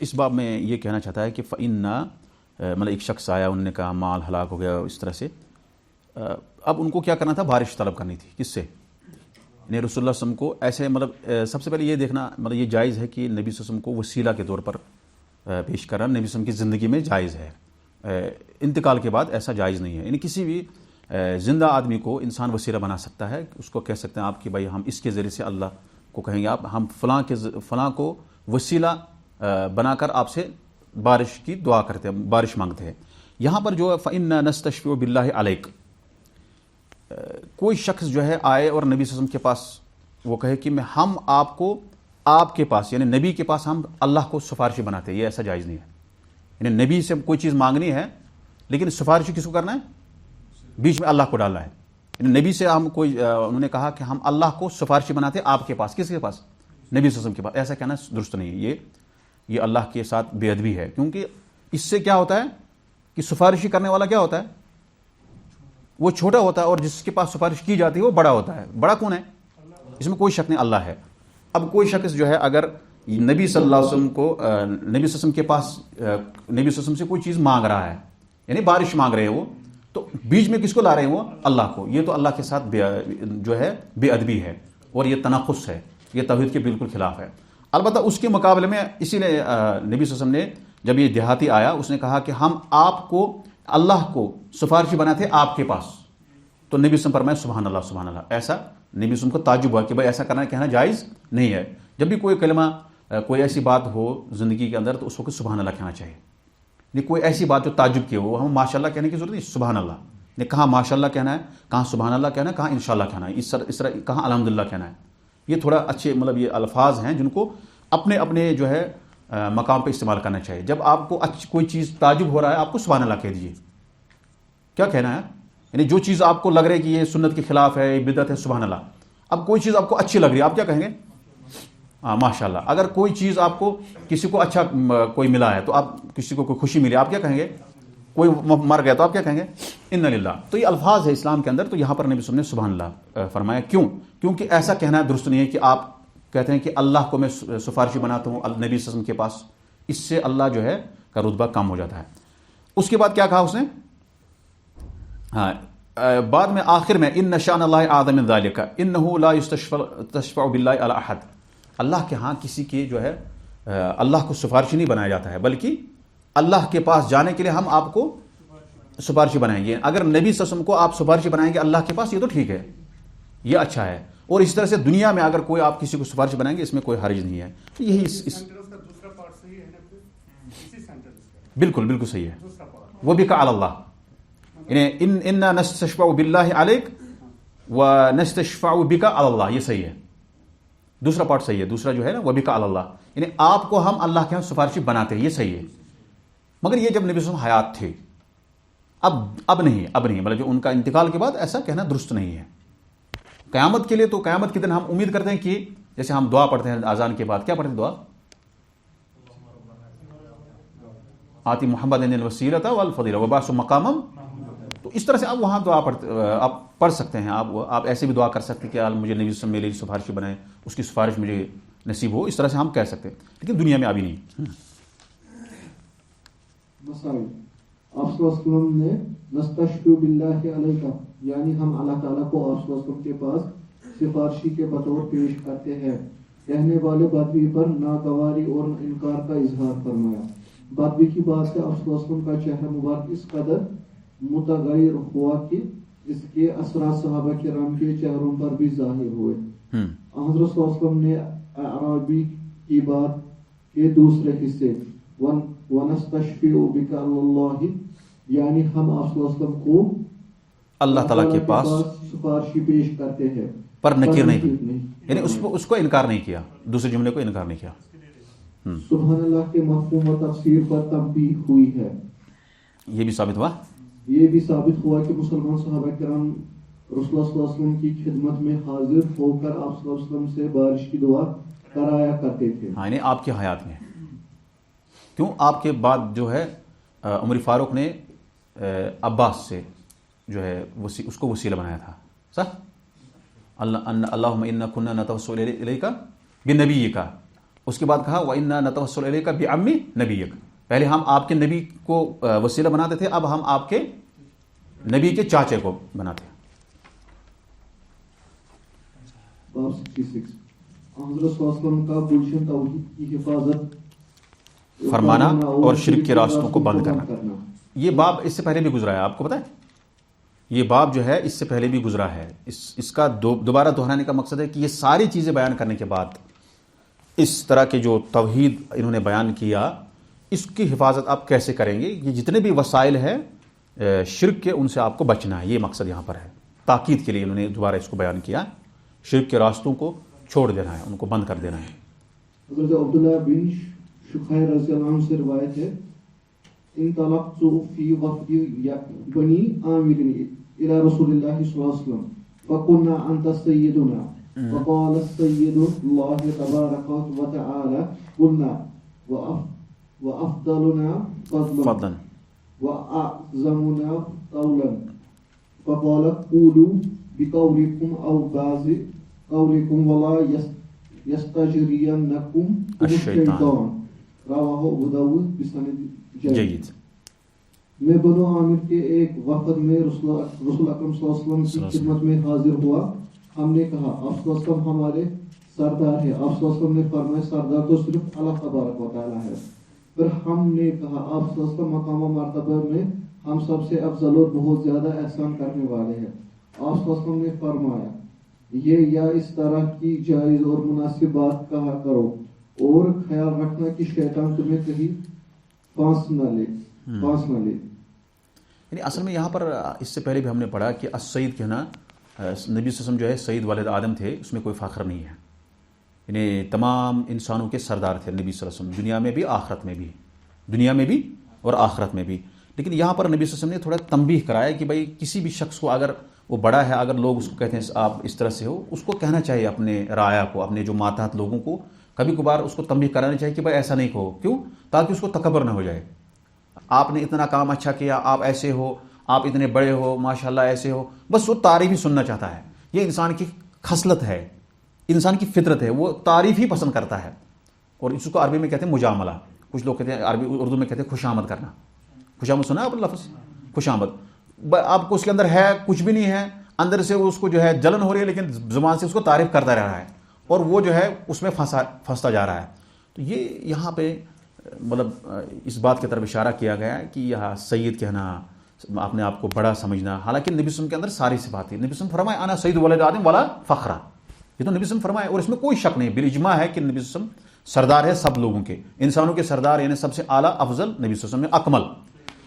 اس باب میں یہ کہنا چاہتا ہے کہ فَإِنَّا مطلب ایک شخص آیا، انہوں نے کہا مال ہلاک ہو گیا اس طرح سے، اب ان کو کیا کرنا تھا؟ بارش طلب کرنی تھی۔ کس سے؟ یعنی رسول اللہ صلی اللہ علیہ وسلم کو ایسے مطلب سب سے پہلے یہ دیکھنا مطلب یہ جائز ہے کہ نبی صلی اللہ علیہ وسلم کو وسیلہ کے طور پر پیش کرنا نبی صلی اللہ علیہ وسلم کی زندگی میں جائز ہے، انتقال کے بعد ایسا جائز نہیں ہے۔ یعنی کسی بھی زندہ آدمی کو انسان وسیلہ بنا سکتا ہے، اس کو کہہ سکتے ہیں آپ کہ بھائی ہم اس کے ذریعے سے اللہ کو کہیں گے، آپ ہم فلاں کو وسیلہ بنا کر آپ سے بارش کی دعا کرتے ہیں، بارش مانگتے ہیں۔ یہاں پر جو ہے فَإِنَّا نَسْتَشْفِعُ بِاللَّهِ عَلَيْكَ، کوئی شخص جو ہے آئے اور نبی صلی اللہ علیہ وسلم کے پاس وہ کہے کہ ہم آپ کو آپ کے پاس یعنی نبی کے پاس ہم اللہ کو سفارشی بناتے ہیں، یہ ایسا جائز نہیں ہے۔ یعنی نبی سے کوئی چیز مانگنی ہے لیکن سفارشی کس کو کرنا ہے؟ بیچ میں اللہ کو ڈالنا ہے۔ یعنی نبی سے ہم انہوں نے کہا کہ ہم اللہ کو سفارشی بناتے ہیں آپ کے پاس، کس کے پاس؟ نبی صلی اللہ علیہ وسلم کے پاس۔ ایسا کہنا درست نہیں ہے، یہ اللہ کے ساتھ بے ادبی ہے، کیونکہ اس سے کیا ہوتا ہے کہ سفارشی کرنے والا کیا ہوتا ہے؟ وہ چھوٹا ہوتا ہے، اور جس کے پاس سفارش کی جاتی ہے وہ بڑا ہوتا ہے۔ بڑا کون ہے؟ اس میں کوئی شک نہیں، اللہ ہے۔ اب کوئی شخص جو ہے اگر نبی صلی اللہ علیہ وسلم کو نبی صلی اللہ علیہ وسلم کے پاس نبی صلی اللہ علیہ وسلم سے کوئی چیز مانگ رہا ہے، یعنی بارش مانگ رہے ہیں وہ، تو بیچ میں کس کو لا رہے ہیں؟ وہ اللہ کو۔ یہ تو اللہ کے ساتھ جو ہے بے ادبی ہے، اور یہ تناقض ہے، یہ توحید کے بالکل خلاف ہے۔ البتہ اس کے مقابلے میں اسی لیے نبی صلی اللہ علیہ وسلم نے جب یہ دیہاتی آیا اس نے کہا کہ ہم آپ کو اللہ کو سفارشی بناتے آپ کے پاس، تو نبی صلی اللہ علیہ وسلم فرمایا سبحان اللہ سبحان اللہ۔ ایسا نبی صلی اللہ علیہ وسلم کو تعجب ہوا کہ بھائی ایسا کرنا کہنا جائز نہیں ہے۔ جب بھی کوئی کلمہ کوئی ایسی بات ہو زندگی کے اندر تو اس وقت سبحان اللہ کہنا چاہیے، نہیں کوئی ایسی بات جو تعجب کی ہو، ہم ماشاء اللہ کہنے کی ضرورت نہیں، سبحان اللہ نے کہاں ماشاء اللہ کہنا ہے، کہاں سبحان اللہ کہنا ہے، کہاں انشاءاللہ کہنا ہے، اس طرح کہاں الحمدللہ کہنا ہے۔ یہ تھوڑا اچھے مطلب یہ الفاظ ہیں جن کو اپنے اپنے جو ہے مقام پہ استعمال کرنا چاہیے۔ جب آپ کو کوئی چیز تعجب ہو رہا ہے آپ کو سبحان اللہ کہہ دیجیے، کیا کہنا ہے؟ یعنی جو چیز آپ کو لگ رہا ہے کہ یہ سنت کے خلاف ہے، یہ بدعت ہے، سبحان اللہ۔ اب کوئی چیز آپ کو اچھی لگ رہی ہے آپ کیا کہیں گے؟ ماشاء اللہ۔ اگر کوئی چیز آپ کو کسی کو اچھا کوئی ملا ہے تو آپ کسی کو کوئی خوشی ملی آپ کیا کہیں گے؟ کوئی مر گیا تو آپ کیا کہیں گے؟ انا للہ۔ تو یہ الفاظ ہے اسلام کے اندر، تو یہاں پر نبی صلی اللہ علیہ وسلم نے سبحان اللہ فرمایا۔ کیوں؟ کیونکہ ایسا کہنا درست نہیں ہے کہ آپ کہتے ہیں کہ اللہ کو میں سفارشی بناتا ہوں نبی صلی اللہ علیہ وسلم کے پاس، اس سے اللہ جو ہے کا رتبہ کم ہو جاتا ہے۔ اس کے بعد کیا کہا اس نے؟ بعد میں آخر میں ان شأن اللہ اعظم من ذلک انہ لا یستشفع باللہ علی احد، اللہ کے ہاں کسی کے جو ہے اللہ کو سفارشی نہیں بنایا جاتا ہے، بلکہ اللہ کے پاس جانے کے لیے ہم آپ کو سفارشی بنائیں گے۔ اگر نبی صلی اللہ علیہ وسلم کو آپ سفارشی بنائیں گے اللہ کے پاس، یہ تو ٹھیک ہے، یہ اچھا ہے۔ اور اس طرح سے دنیا میں اگر کوئی آپ کسی کو سفارش بنائیں گے اس میں کوئی حرج نہیں ہے۔ یہی بالکل بالکل صحیح ہے، وہ بھی قال اللہ، یعنی انا نستشفع باللہ علیک ونستشفع بک علی اللہ، یہ صحیح ہے، دوسرا پارٹ صحیح ہے، دوسرا جو ہے نا وہ بھی قال اللہ، یعنی آپ کو ہم اللہ کے ہاں سفارشی بناتے ہیں، یہ صحیح ہے۔ مگر یہ جب نبی صلی اللہ علیہ وسلم حیات تھے، اب نہیں مطلب جو ان کا انتقال کے بعد ایسا کہنا درست نہیں ہے۔ قیامت کے لیے تو قیامت کے دن ہم امید کرتے ہیں کہ جیسے ہم دعا پڑھتے ہیں اذان کے بعد، کیا پڑھتے ہیں دعا؟ آتی محمد الوسیلۃ والفضیلۃ وبعث مقاما، تو اس طرح سے آپ وہاں دعا آپ پڑھ سکتے ہیں، آپ ایسے بھی دعا کر سکتے ہیں کہ مجھے نبی صلی اللہ علیہ وسلم میرے لیے سفارشی بنائے، اس کی سفارش مجھے نصیب ہو، اس طرح سے ہم کہہ سکتے ہیں، لیکن دنیا میں ابھی نہیں۔ مسائل آپ صلی اللہ علیہ وسلم نے نستشفع باللہ علیک، یعنی ہم اللہ تعالیٰ کو آپ صلی اللہ علیہ وسلم کے پاس سفارشی کے بطور پیش کرتے ہیں۔ کہنے والے بدوی پر ناگواری اور انکار کا اظہار فرمایا. بدوی کی بات سے افسوسن کا چہرہ مبارک اس قدر متغیر ہوا کہ اس کے اثرات صحابہ کرام کے چہروں پر بھی ظاہر ہوئے. حضرت صلی اللہ علیہ وسلم نے اعرابی کی بات کے دوسرے حصے وَنَسْتَشْفِعُ بِكَ اللَّهِ یعنی ہم آپ صلی اللہ علیہ وسلم کو اللہ تعالیٰ کے پاس سفارشی پیش کرتے ہیں پر نکیر نہیں، یعنی اس کو انکار نہیں کیا، دوسرے جملے کو انکار نہیں کیا. سبحان اللہ کے مفہوم و تفسیر پر تنبیہ ہوئی ہے. یہ بھی ثابت ہوا کہ مسلمان صحابہ کرام رسول اللہ صلی اللہ علیہ وسلم کی خدمت میں حاضر ہو کر آپ صلی اللہ علیہ وسلم سے بارش کی دعا کرایا کرتے تھے. ہاں، یعنی آپ کی حیات میں. کیوں؟ آپ کے بعد جو ہے عمر فاروق نے عباس سے جو ہے اس کو وسیلہ بنایا تھا، صح؟ اللہم انا کنا نتوسل الیک بنبیک، اس کے بعد کہا وَإِنَّا نَتَوَسَّلُ إِلَيْكَ بِعَمِّ نَبِيِّكَ. پہلے ہم آپ کے نبی کو وسیلہ بناتے تھے، اب ہم آپ کے نبی کے چاچے کو بناتے ہیں. باب 66 حضرت صلی اللہ علیہ وسلم کا گلشن توحید کی حفاظت فرمانا اور شرک کے راستوں کو بند کرنا. یہ باب اس سے پہلے بھی گزرا ہے، آپ کو پتہ ہے؟ یہ باب جو ہے اس سے پہلے بھی گزرا ہے. اس کا دوبارہ دہرانے کا مقصد ہے کہ یہ ساری چیزیں بیان کرنے کے بعد اس طرح کے جو توحید انہوں نے بیان کیا، اس کی حفاظت آپ کیسے کریں گے. یہ جتنے بھی وسائل ہیں شرک کے، ان سے آپ کو بچنا ہے. یہ مقصد یہاں پر ہے. تاکید کے لیے انہوں نے دوبارہ اس کو بیان کیا. شرک کے راستوں کو چھوڑ دینا ہے، ان کو بند کر دینا ہے. حضرت عبداللہ بن شخیر رضی اللہ عنہ سے روایت ہے انطلقت فی وفد بنی عامر الى رسول اللہ صلی اللہ علیہ وسلم فقلنا انت سیدنا وقال السيد الله تبارك وتعالى قلنا وأفضلنا فضلا وأعظمنا قولا فقال قولوا بقولكم أو بعض قولكم ولا يستجرينكم الشيطان رواه أبو داود بسند جيد. میں بنو عامر کے ایک وفد میں رسول اکرم صلی اللہ علیہ وسلم کی خدمت میں حاضر ہوا. ہم نے کہا آپ صلی اللہ علیہ وسلم ہمارے سردار ہے. آپ صلی اللہ علیہ وسلم نے فرمایا سردار تو صرف اللہ تبارک و تعالی ہے. پھر ہم نے کہا آپ صلی اللہ علیہ وسلم مقام و مرتبہ میں ہم سب سے افضل اور بہت زیادہ احسان کرنے والے ہیں. آپ صلی اللہ علیہ وسلم نے فرمایا یہ یا اس طرح کی جائز اور مناسب بات کہا کرو اور خیال رکھنا کہ شیطان تمہیں کہیں پھانس نہ لے. یعنی اصل میں یہاں پر اس سے پہلے بھی ہم نے پڑھا کہ السید کہنا، نبی صلی اللہ علیہ وسلم جو ہے سید والد آدم تھے، اس میں کوئی فخر نہیں ہے. یعنی تمام انسانوں کے سردار تھے نبی صلی اللہ علیہ وسلم، دنیا میں بھی اور آخرت میں بھی. لیکن یہاں پر نبی صلی اللہ علیہ وسلم نے تھوڑا تنبیہ کرایا کہ بھائی کسی بھی شخص کو اگر وہ بڑا ہے، اگر لوگ اس کو کہتے ہیں آپ اس طرح سے ہو، اس کو کہنا چاہیے اپنے رعایا کو، اپنے جو ماتحت لوگوں کو کبھی کبھار اس کو تنبیہ کرانا چاہیے کہ بھائی ایسا نہیں کہو. کیوں؟ تاکہ اس کو تکبر نہ ہو جائے. آپ نے اتنا کام اچھا کیا، آپ ایسے ہو، آپ اتنے بڑے ہو، ماشاءاللہ ایسے ہو، بس وہ تعریف ہی سننا چاہتا ہے. یہ انسان کی خصلت ہے، انسان کی فطرت ہے، وہ تعریف ہی پسند کرتا ہے. اور اس کو عربی میں کہتے ہیں مجاملہ. کچھ لوگ کہتے ہیں اردو میں کہتے ہیں خوشامد کرنا. خوشامد سنا آپ لفظ؟ خوشامد. آپ کو اس کے اندر ہے کچھ بھی نہیں ہے، اندر سے اس کو جو ہے جلن ہو رہی ہے، لیکن زبان سے اس کو تعریف کرتا رہ رہا ہے اور وہ جو ہے اس میں پھنستا جا رہا ہے. تو یہ یہاں پہ مطلب اس بات کی طرف اشارہ کیا گیا ہے کہ یہاں سید کہنا، اپنے آپ کو بڑا سمجھنا. حالانکہ نبی صلی اللہ علیہ وسلم کے اندر ساری صفات تھی. نبی صلی اللہ علیہ وسلم فرمائے انا سید ولد آدم ولا فخرا. یہ تو نبی صلی اللہ علیہ وسلم فرمائے اور اس میں کوئی شک نہیں، بالاجماع ہے کہ نبی صلی اللہ علیہ وسلم سردار ہے سب لوگوں کے، انسانوں کے سردار، یعنی سب سے اعلیٰ افضل نبی صلی اللہ علیہ وسلم نے اکمل.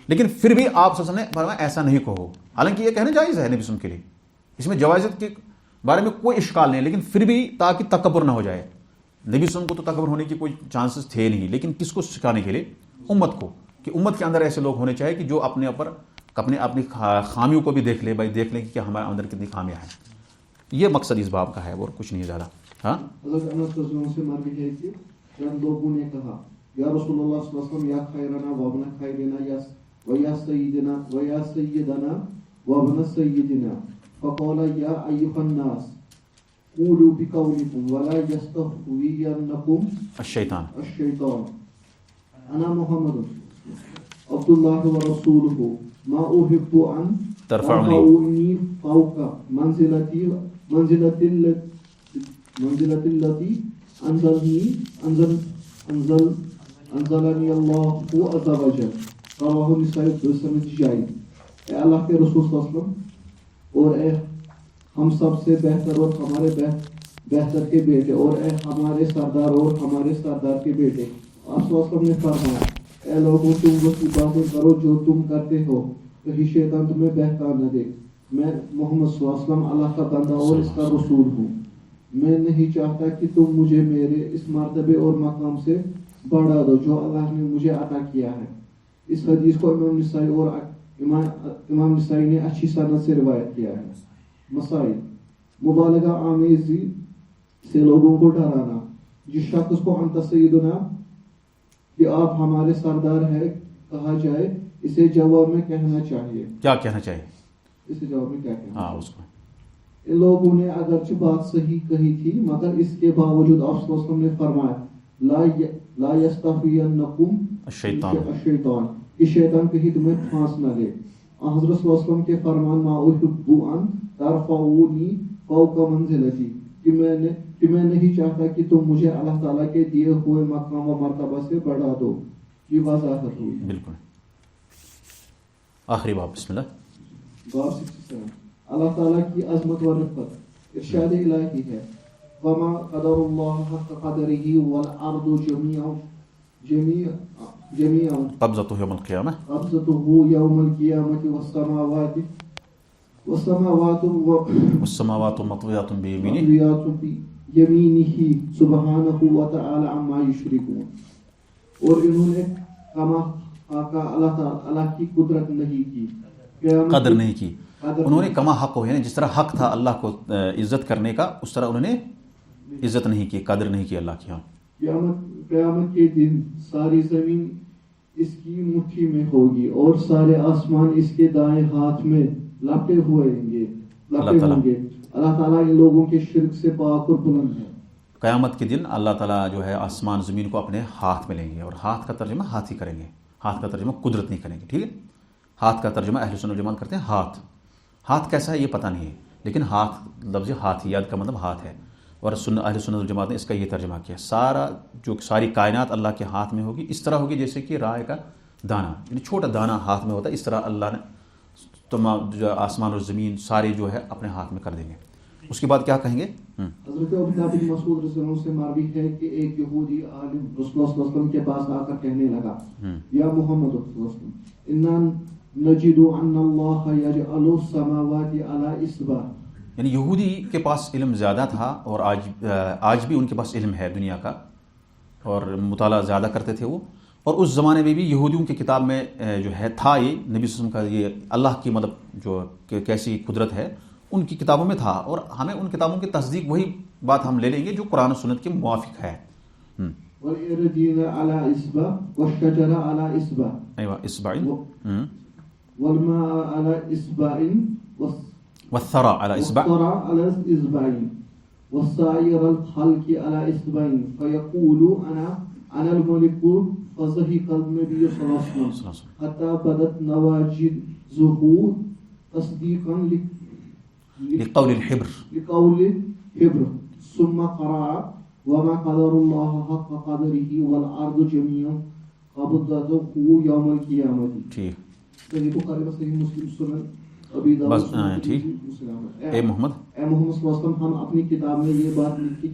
لیکن پھر بھی آپ صلی اللہ علیہ وسلم نے فرمایا ایسا نہیں کہو. حالانکہ یہ کہنا جائز ہے نبی صلی اللہ علیہ وسلم کے لیے، اس میں جوازت کے بارے میں کوئی اشکال نہیں، لیکن پھر بھی تاکہ تکبر نہ ہو جائے. نبی صلی اللہ علیہ وسلم کو تو تکبر ہونے کی کوئی چانسز تھے نہیں، لیکن کس کو سکھانے کے لیے؟ امت کو، کہ امت کے اندر ایسے لوگ ہونے چاہیے کہ جو اپنی خامیوں کو بھی دیکھ لے، بھائی دیکھ لیں کہ ہمارے اندر کتنی خامیاں ہیں. یہ مقصد اس باب کا ہے اور کچھ نہیں زیادہ. ہاں حضرت انس رضی اللہ عنہ سے مروی ہے کہ چند لوگوں نے کہا یا رسول اللہ صلی اللہ علیہ وسلم یا خیرنا وابن خیرنا یا سیدنا وابن سیدنا فقال یا ایها الناس قولوا بقولكم ولا يستهوينكم الشیطان انا محمد عبد الله ورسوله ما احب ان ترفعوني فوق منزلتي التي انزلنی اللہ عز وجل رواہ نسائی 2 اے اللہ کے رسول صلی اللہ علیہ وسلم اور اے ہم سب سے بہتر اور ہمارے بہتر کے بیٹے اور اے ہمارے سردار اور ہمارے سردار کے بیٹے آپ صلی اللہ علیہ وسلم نے فرمایا اے لوگوں تم وہی باتیں کرو جو تم کرتے ہو کہیں شیطان تمہیں بہکا نہ دے میں محمد صلی اللہ علیہ وسلم اللہ کا بندہ اور اس کا رسول ہوں میں نہیں چاہتا کہ تم مجھے میرے اس مرتبے اور مقام سے بڑھا دو جو اللہ نے مجھے عطا کیا ہے. اس حدیث کو امام نسائی اور امام نسائی نے اچھی سند سے روایت کیا ہے. مسائل مبالغہ آمیزی سے لوگوں کو ڈرانا. جس شخص کو انت سیدنا کہ آپ ہمارے سردار ہیں کہا جائے اسے جواب میں کہنا چاہیے. کیا کہنا چاہیے؟ اسے جواب میں کیا کہنا اس کو ان لوگوں نے اگرچہ بات صحیح کہی تھی مگر اس کے باوجود آپ صلی اللہ علیہ وسلم نے فرمایا لا یستخفینکم الشیطان کہ شیطان کہیں تمہیں پھانس نہ لے. حضرت صلی اللہ علیہ وسلم کے فرمان ما احب ان ترفعونی فوق منزلتی کہ میں نہیں چاہتا کہ تم مجھے اللہ تعالیٰ کے دیے ہوئے مقام و مرتبہ سے بڑھا دو. یہ وضاحت ہوئی. بالکل. آخری باب بسم اللہ. باب 67 اللہ تعالیٰ کی عظمت و رفعت. ارشاد الہی ہے وما قدر اللہ حق قدرہ والارض جميعا قبضته يوم القيامة والسماوات مطويات بيمينه سبحانه وتعالى عما يشركون. اور انہوں نے اللہ کی قدرت نہیں کی قدر نہیں کی. انہوں نے کما حق ہو یعنی جس طرح حق تھا اللہ کو عزت کرنے کا اس طرح انہوں نے عزت نہیں کی قدر نہیں کی اللہ کی. ہاں قیامت کے دن ساری زمین اس کی مٹھی میں ہوگی اور سارے آسمان اس کے دائیں ہاتھ میں لپٹے ہوئے ہوں گے. اللہ تعالیٰ ان لوگوں کے شرک سے پاک اور بلند ہے. قیامت کے دن اللہ تعالیٰ جو ہے آسمان زمین کو اپنے ہاتھ میں لیں گے اور ہاتھ کا ترجمہ ہاتھ ہی کریں گے. ہاتھ کا ترجمہ قدرت نہیں کریں گے. ٹھیک ہے. ہاتھ کا ترجمہ اہل سنت والجماعت کرتے ہیں ہاتھ. ہاتھ کیسا ہے یہ پتہ نہیں ہے لیکن ہاتھ لفظ ہاتھ یاد کا مطلب ہاتھ ہے اور اہل سنت والجماعت نے اس کا یہ ترجمہ کیا ساری کائنات اللہ کے ہاتھ میں ہوگی. اس طرح ہوگی جیسے کہ رائے کا دانہ یعنی چھوٹا دانہ ہاتھ میں ہوتا ہے. اس طرح اللہ نے تمام جو آسمان اور زمین سارے جو ہے اپنے ہاتھ میں کر دیں گے. اس کے بعد کیا کہیں گے؟ حضرت عبداللہ بن مسعود رضی اللہ عنہ سے مروی ہے کہ ایک یہودی عالم رسول اللہ صلی اللہ علیہ وسلم کے پاس آ کر کہنے لگا یا محمد صلی اللہ علیہ وسلم انا نجد ان اللہ یجعل السماوات علی اصبع. یعنی یہودی کے پاس علم زیادہ تھا اور آج بھی ان کے پاس علم ہے دنیا کا اور مطالعہ زیادہ کرتے تھے وہ. اور اس زمانے میں بھی یہودیوں کی کتاب میں جو ہے تھا یہ نبی صلی اللہ علیہ وسلم کا یہ اللہ کی مطلب جو کیسی قدرت ہے ان کی کتابوں میں تھا اور ہمیں ان کتابوں کی تصدیق وہی بات ہم لے لیں گے جو قرآن و سنت کے موافق ہے. والارضین علی اصبع والشجر علی اصبع ایوہ اصبع والماء علی اصبع والثرى على اصبع والسائر الخلق على اصبع فيقول انا الملك فضحك النبي صلى الله عليه وسلم حتى بدت نواجذه تصديقا لقول الحبر ثم قرأ وما قدر الله حق قدره والارض جميعا قبضته يوم القيامة. ٹھیک. صحیح بخاری صحیح مسلم سنن بس ٹھیک. اے محمد صلی اللہ علیہ وسلم ہم اپنی کتاب میں یہ بات لکھی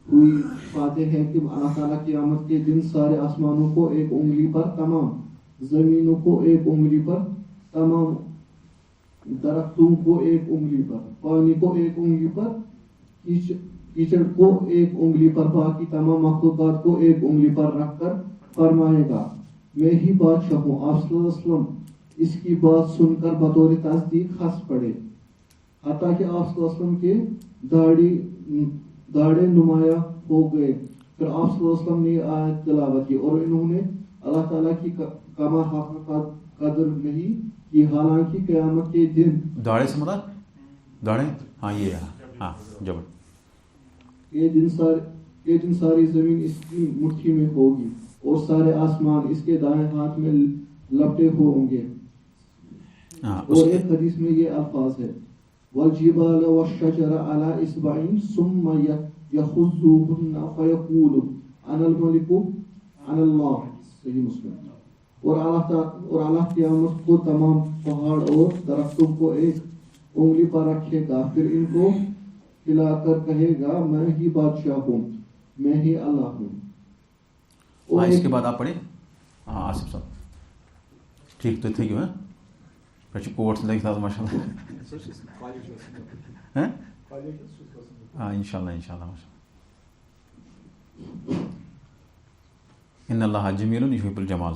ہوئی پاتے ہیں کہ اللہ تعالیٰ قیامت کے دن سارے آسمانوں کو ایک انگلی پر تمام زمینوں کو ایک انگلی پر تمام درختوں کو ایک انگلی پر پانی کو ایک انگلی پر کیچڑ کو ایک انگلی پر باقی تمام مخلوقات کو ایک انگلی پر رکھ کر فرمائے گا میں ہی بادشاہ ہوں. آپ صلی اللہ علیہ وسلم اس کی بات سن کر بطور تصدیق ہنس پڑے حتیٰ کہ آپ صلی اللہ علیہ وسلم کے داڑھے نمایاں ہو گئے. پھر آپ صلی اللہ علیہ وسلم نے آیت تلاوت کی اور انہوں نے اللہ تعالیٰ کی کما حق قدر نہیں کی حالانکہ قیامت کے دن داڑھے سے مطلب داڑھے ہاں یہ ہاں جب یہ دن ساری زمین اس کی مٹھی میں ہوگی اور سارے آسمان اس کے دائیں ہاتھ میں لپٹے ہوں گے. اور ایک حدیث میں یہ الفاظ ہے والجبال والشجر على اصبع ثم يخذوهن فيقول أنا الملك أنا الله. صحیح مسلم. اور اللہ قیامت کو تمام پہاڑ اور درختوں کو ایک انگلی پر رکھے گا، پھر ان کو کھلا کر کہے گا میں ہی بادشاہ ہوں، میں ہی اللہ ہوں. اور اس کے بعد آپ پڑھیں آصف صاحب ٹھیک تو تھے کیوں پہ کوٹ سے لگتا ماشاء اللہ ہاں ان شاء اللہ ان اللہ جمیل یحب الجمال.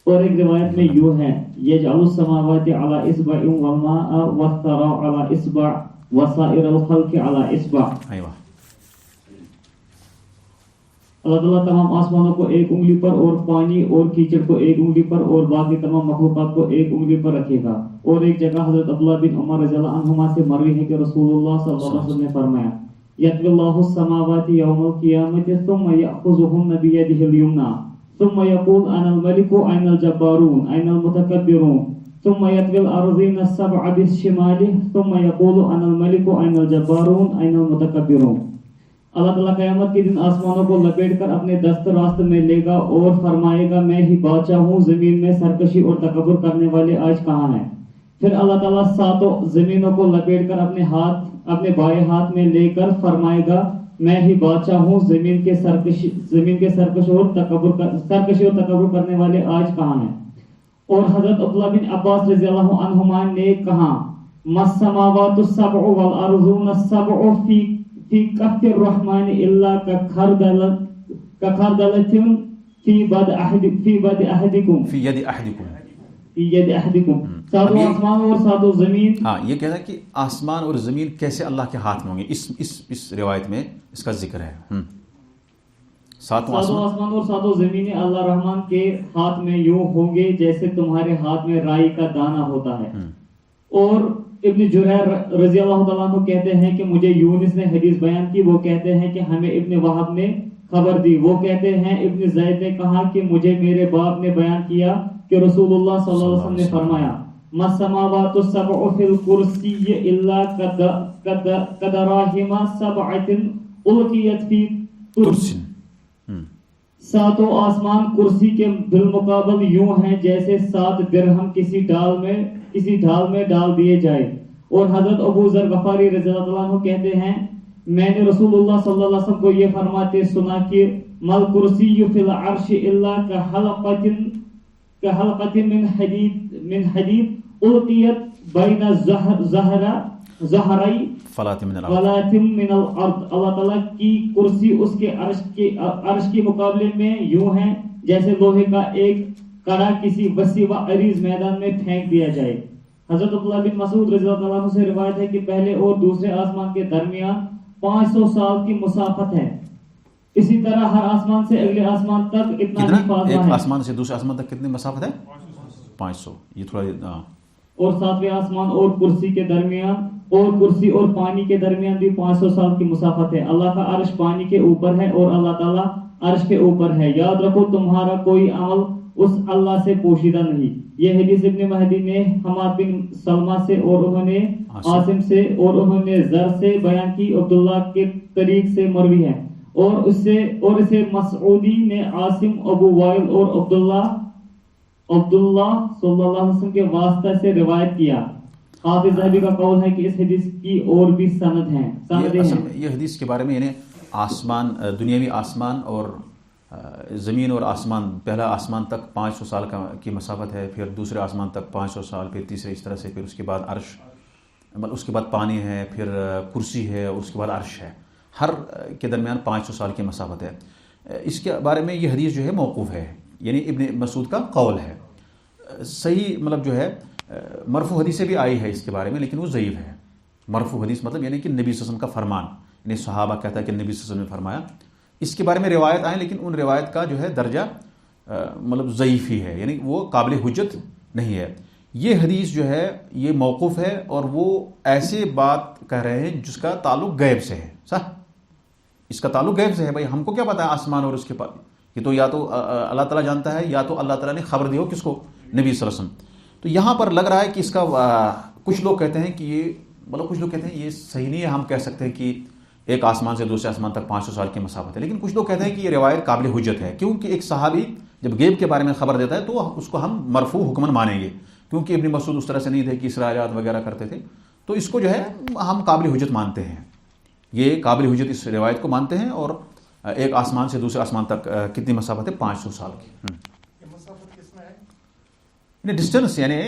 اور ایک روایت میں یوں ہے یجعل السماوات علی اصبع والماء والثرى علی اصبع وسائر الخلق علی اصبع. اللہ تعالیٰ تمام آسمانوں کو ایک انگلی پر اور پانی اور کیچڑ کو ایک انگلی پر اور باقی تمام مخلوقات کو ایک انگلی پر رکھے گا. اور ایک جگہ حضرت عبداللہ بن عمر رضی اللہ عنہما سے مروی ہے کہ رسول اللہ صلی اللہ علیہ وسلم نے فرمایا یطوی اللہ السماوات یوم القیامت ثم یأخذهن بیدہ الیمنی ثم یقول انا الملک این الجبارون این المتکبرون ثم یطوی الارضین السبع بالشمال ثم یقول انا الملک این الجبارون این المتکبرون. اللہ تعالیٰ قیامت کے دن آسمانوں کو لپیٹ کر اپنے دست راست میں لے گا اور فرمائے گا میں ہی بادشاہ ہوں، زمین میں سرکشی اور تکبر کرنے والے آج کہاں ہیں؟ پھر اللہ تعالیٰ ساتوں زمینوں کو لپیٹ کر اپنے بائیں ہاتھ میں لے کر فرمائے گا میں ہی بادشاہ ہوں، زمین کے سرکشی اور تکبر کرنے والے آج کہاں ہیں؟ اور حضرت عبداللہ بن عباس رضی اللہ عنہما نے کہا مَالسَّمَاوَاتُ السَّبْعُ وَالْأَرْضُونَ السَّبْعُ فِي کف الرحمن الا کخردلۃ فی بد احدکم فی ید احدکم. ساتوں آسمان اور ساتوں زمین. ہاں یہ کہنا ہے کہ آسمان اور زمین کیسے اللہ کے ہاتھ میں ہوں گے، اس روایت میں اس کا ذکر ہے. ساتوں آسمان اور ساتوں زمینیں اللہ رحمان کے ہاتھ میں یوں ہوں گے جیسے تمہارے ہاتھ میں رائی کا دانہ ہوتا ہے. اور ابن جریر رضی اللہ تعالیٰ عنہ کہتے ہیں کہ مجھے یونس نے حدیث بیان کی، وہ کہتے ہیں کہ ہمیں ابن وہب نے خبر دی، وہ کہتے ہیں ابن زید نے کہا کہ مجھے میرے باپ نے بیان کیا کہ رسول اللہ صلی اللہ علیہ وسلم نے فرمایا مَالسَّمَاوَاتُ السَّبْعُ فِي الْكُرْسِيِّ إِلَّا كَدَرَاهِمَ سَبْعَةٍ أُلْقِيَتْ فِي تُرْسٍ. ساتوں آسمان کرسی کے بالمقابل یوں ہیں جیسے 7 درہم کسی ڈھال میں ڈال دیے جائے. اور حضرت ابو ذر غفاری رضی اللہ عنہ کہتے ہیں میں نے رسول اللہ صلی اللہ علیہ وسلم کو یہ فرماتے سنا کہ مل کرسی فی العرش الا کحلقۃ من حدید القیت بین ظہرائی فلاۃ من الارض. اللہ تعالیٰ کی کرسی اس کے عرش کے مقابلے میں یوں ہے جیسے لوہے کا ایک کڑا کسی وسیع و عریض میدان میں پھینک دیا جائے. حضرت عبداللہ بن مسعود رضی اللہ عنہ سے روایت ہے کہ پہلے اور دوسرے آسمان کے درمیان 500 سال کی مسافت ہے. اسی طرح ہر آسمان سے اگلے آسمان تک اتنا ہی فاصلہ ہے. ایک آسمان سے دوسرے آسمان تک کتنی مسافت ہے؟ 500. یہ تھوڑا اور 7ویں آسمان اور کرسی کے درمیان اور کرسی اور پانی کے درمیان بھی 500 سال کی مسافت ہے. اللہ کا عرش پانی کے اوپر ہے اور اللہ تعالیٰ عرش کے اوپر ہے. یاد رکھو تمہارا کوئی عمل اس اللہ سے پوشیدہ نہیں. یہ حدیث ابن مہدی نے حماد بن سلمہ سے اور انہوں نے عاصم سے اور انہوں نے زر سے بیان کی، عبداللہ کے طریق سے مروی ہے. اور اسے مسعودی نے عاصم ابو وائل اور عبداللہ صلی اللہ علیہ وسلم کے واسطہ سے روایت کیا. حافظ ذہبی کا قول ہے کہ اس حدیث کی اور بھی سند ہیں. یہ حدیث کے بارے میں یعنی آسمان، دنیاوی آسمان اور زمین اور آسمان، پہلا آسمان تک 500 سال کی مسافت ہے، پھر دوسرے آسمان تک 500 سال، پھر تیسرے اس طرح سے، پھر اس کے بعد عرش، اس کے بعد پانی ہے، پھر کرسی ہے، اور اس کے بعد عرش ہے. ہر کے درمیان 500 سال کی مسافت ہے. اس کے بارے میں یہ حدیث جو ہے موقوف ہے، یعنی ابن مسعود کا قول ہے. صحیح مطلب جو ہے مرفوع حدیثیں بھی آئی ہے اس کے بارے میں، لیکن وہ ضعیف ہے. مرفوع حدیث مطلب یعنی کہ نبی صلی اللہ علیہ وسلم کا فرمان، یعنی صحابہ کہتا ہے کہ نبی صلی اللہ علیہ وسلم نے فرمایا. اس کے بارے میں روایت آئیں، لیکن ان روایت کا جو ہے درجہ مطلب ضعیف ہی ہے، یعنی وہ قابل حجت نہیں ہے. یہ حدیث جو ہے یہ موقوف ہے، اور وہ ایسے بات کہہ رہے ہیں جس کا تعلق غیب سے ہے. صح، اس کا تعلق غیب سے ہے. بھائی ہم کو کیا پتا ہے آسمان اور اس کے پاس، یہ تو یا تو اللہ تعالیٰ جانتا ہے یا تو اللہ تعالیٰ نے خبر دی ہو کس کو، نبی صلی اللہ علیہ وسلم. تو یہاں پر لگ رہا ہے کہ اس کا کچھ لوگ کہتے ہیں کہ یہ مطلب کچھ لوگ کہتے ہیں یہ صحیح نہیں ہے. ہم کہہ سکتے ہیں کہ ایک آسمان سے دوسرے آسمان تک 500 سال کی مسافت ہے. لیکن کچھ لوگ کہتے ہیں کہ یہ روایت قابل حجت ہے، کیونکہ ایک صحابی جب غیب کے بارے میں خبر دیتا ہے تو اس کو ہم مرفوع حکمن مانیں گے، کیونکہ ابن مسعود اس طرح سے نہیں تھے کہ اسرائیلیات وغیرہ کرتے تھے، تو اس کو جو ہے ہم قابل حجت مانتے ہیں. یہ قابل حجت اس روایت کو مانتے ہیں. اور ایک آسمان سے دوسرے آسمان تک کتنی مسافت ہے؟ 500 سال کی. مسافت کس میں ہے؟ یعنی ڈسٹینس، یعنی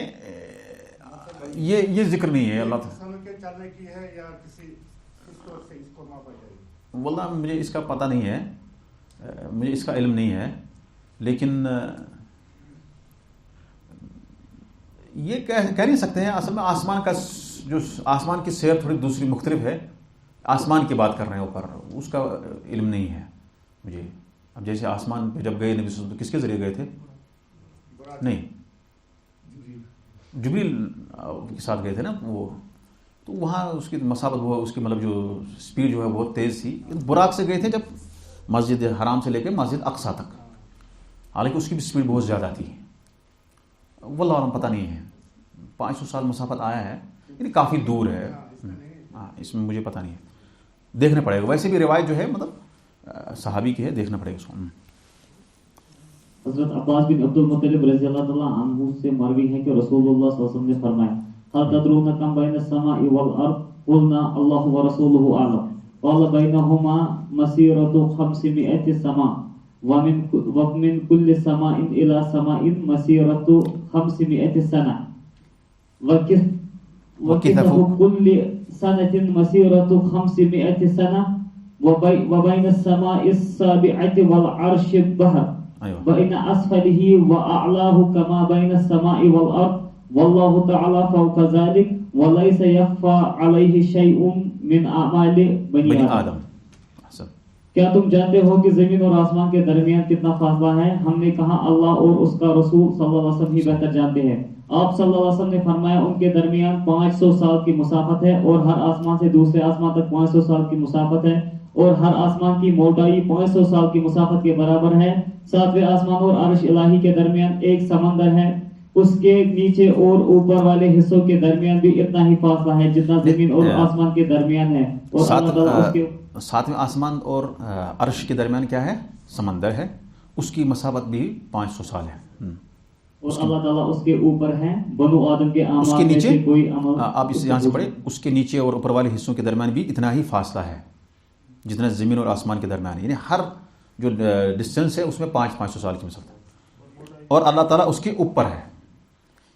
یہ ذکر نہیں ہے اللہ تعالیٰ. سن کے چلنے کی ہے یا کسی اس طور سے اس کو ماپا جائے گا؟ واللہ مجھے اس کا پتہ نہیں ہے، مجھے اس کا علم نہیں ہے. لیکن یہ کہہ نہیں سکتے ہیں. اصل میں آسمان کا جو آسمان کی سیر تھوڑی دوسری مختلف ہے. آسمان کی بات کر رہے ہیں اوپر، اس کا علم نہیں ہے مجھے. اب جیسے آسمان پہ جب گئے نبی صلی اللہ علیہ وسلم تو کس کے ذریعے گئے تھے؟ نہیں، جبریل کے ساتھ گئے تھے نا وہ. تو وہاں اس کی مسافت وہ اس کی مطلب جو سپیڈ جو ہے بہت تیز تھی. براق سے گئے تھے جب مسجد حرام سے لے کے مسجد اقصیٰ تک، حالانکہ اس کی بھی سپیڈ بہت زیادہ تھی. واللہ عالم پتہ نہیں ہے. 500 سال مسافت آیا ہے، یعنی کافی دور ہے. ہاں اس میں مجھے پتہ نہیں ہے، دیکھنا پڑے گا. ویسے بھی روایت جو ہے مطلب صحابی کی ہے، دیکھنا پڑے گا اس کو. حضرت عباس بن عبد المطلب رضی اللہ تعالیٰ عنہ سے مروی ہے کہ رسول اللہ صلی اللہ علیہ وسلم نے فرمایا هل تدرون كم بين السماء والأرض قلنا الله ورسوله أعلم قال بينهما مسيرة 500 سماء ومن كل سماء إلى سماء مسيرة 500 سنة وكثف كل سنة مسيرة 500 سنة وبين السماء السابعة والعرش البحر بين أسفله وأعلاه كما بين السماء والأرض والله تعالى فوق ذلك وليس يخفى عليه شيء من أعمال بني آدم. کیا تم جانتے ہو کہ زمین اور آسمان کے درمیان کتنا فاصلہ ہے؟ ہم نے کہا اللہ اور اس کا رسول صلی اللہ علیہ وسلم ہی بہتر جانتے ہیں. آپ صلی اللہ علیہ وسلم نے فرمایا ان کے درمیان 500 سال کی مسافت ہے اور ہر آسمان سے دوسرے آسمان تک 500 سال کی مسافت ہے اور ہر آسمان کی موٹائی 500 سال کی مسافت کے برابر ہے. 7ویں آسمان اور عرش الہی کے درمیان ایک سمندر ہے، اس کے نیچے اور اوپر والے حصوں کے درمیان بھی اتنا ہی فاصلہ ہے جتنا زمین اور آسمان کے درمیان ہے. اور اللہ تعالیٰ اس کے 7ویں آسمان اور عرش کے درمیان کیا ہے؟ سمندر ہے. اس کی مسافت بھی 500 سال ہے. اور اللہ تعالیٰ اس کے اوپر ہے. بنو آدم کے اس کے اعمال میں نیچے سے کوئی عمل آپ اس یہاں سے پڑھیں، اس کے نیچے اور اوپر والے حصوں کے درمیان بھی اتنا ہی فاصلہ ہے جتنا زمین اور آسمان کے درمیان ہے. یعنی ہر جو ڈسٹینس ہے اس میں 500 سال کی مسافت ہے. اور اللہ تعالیٰ اس کے اوپر ہے.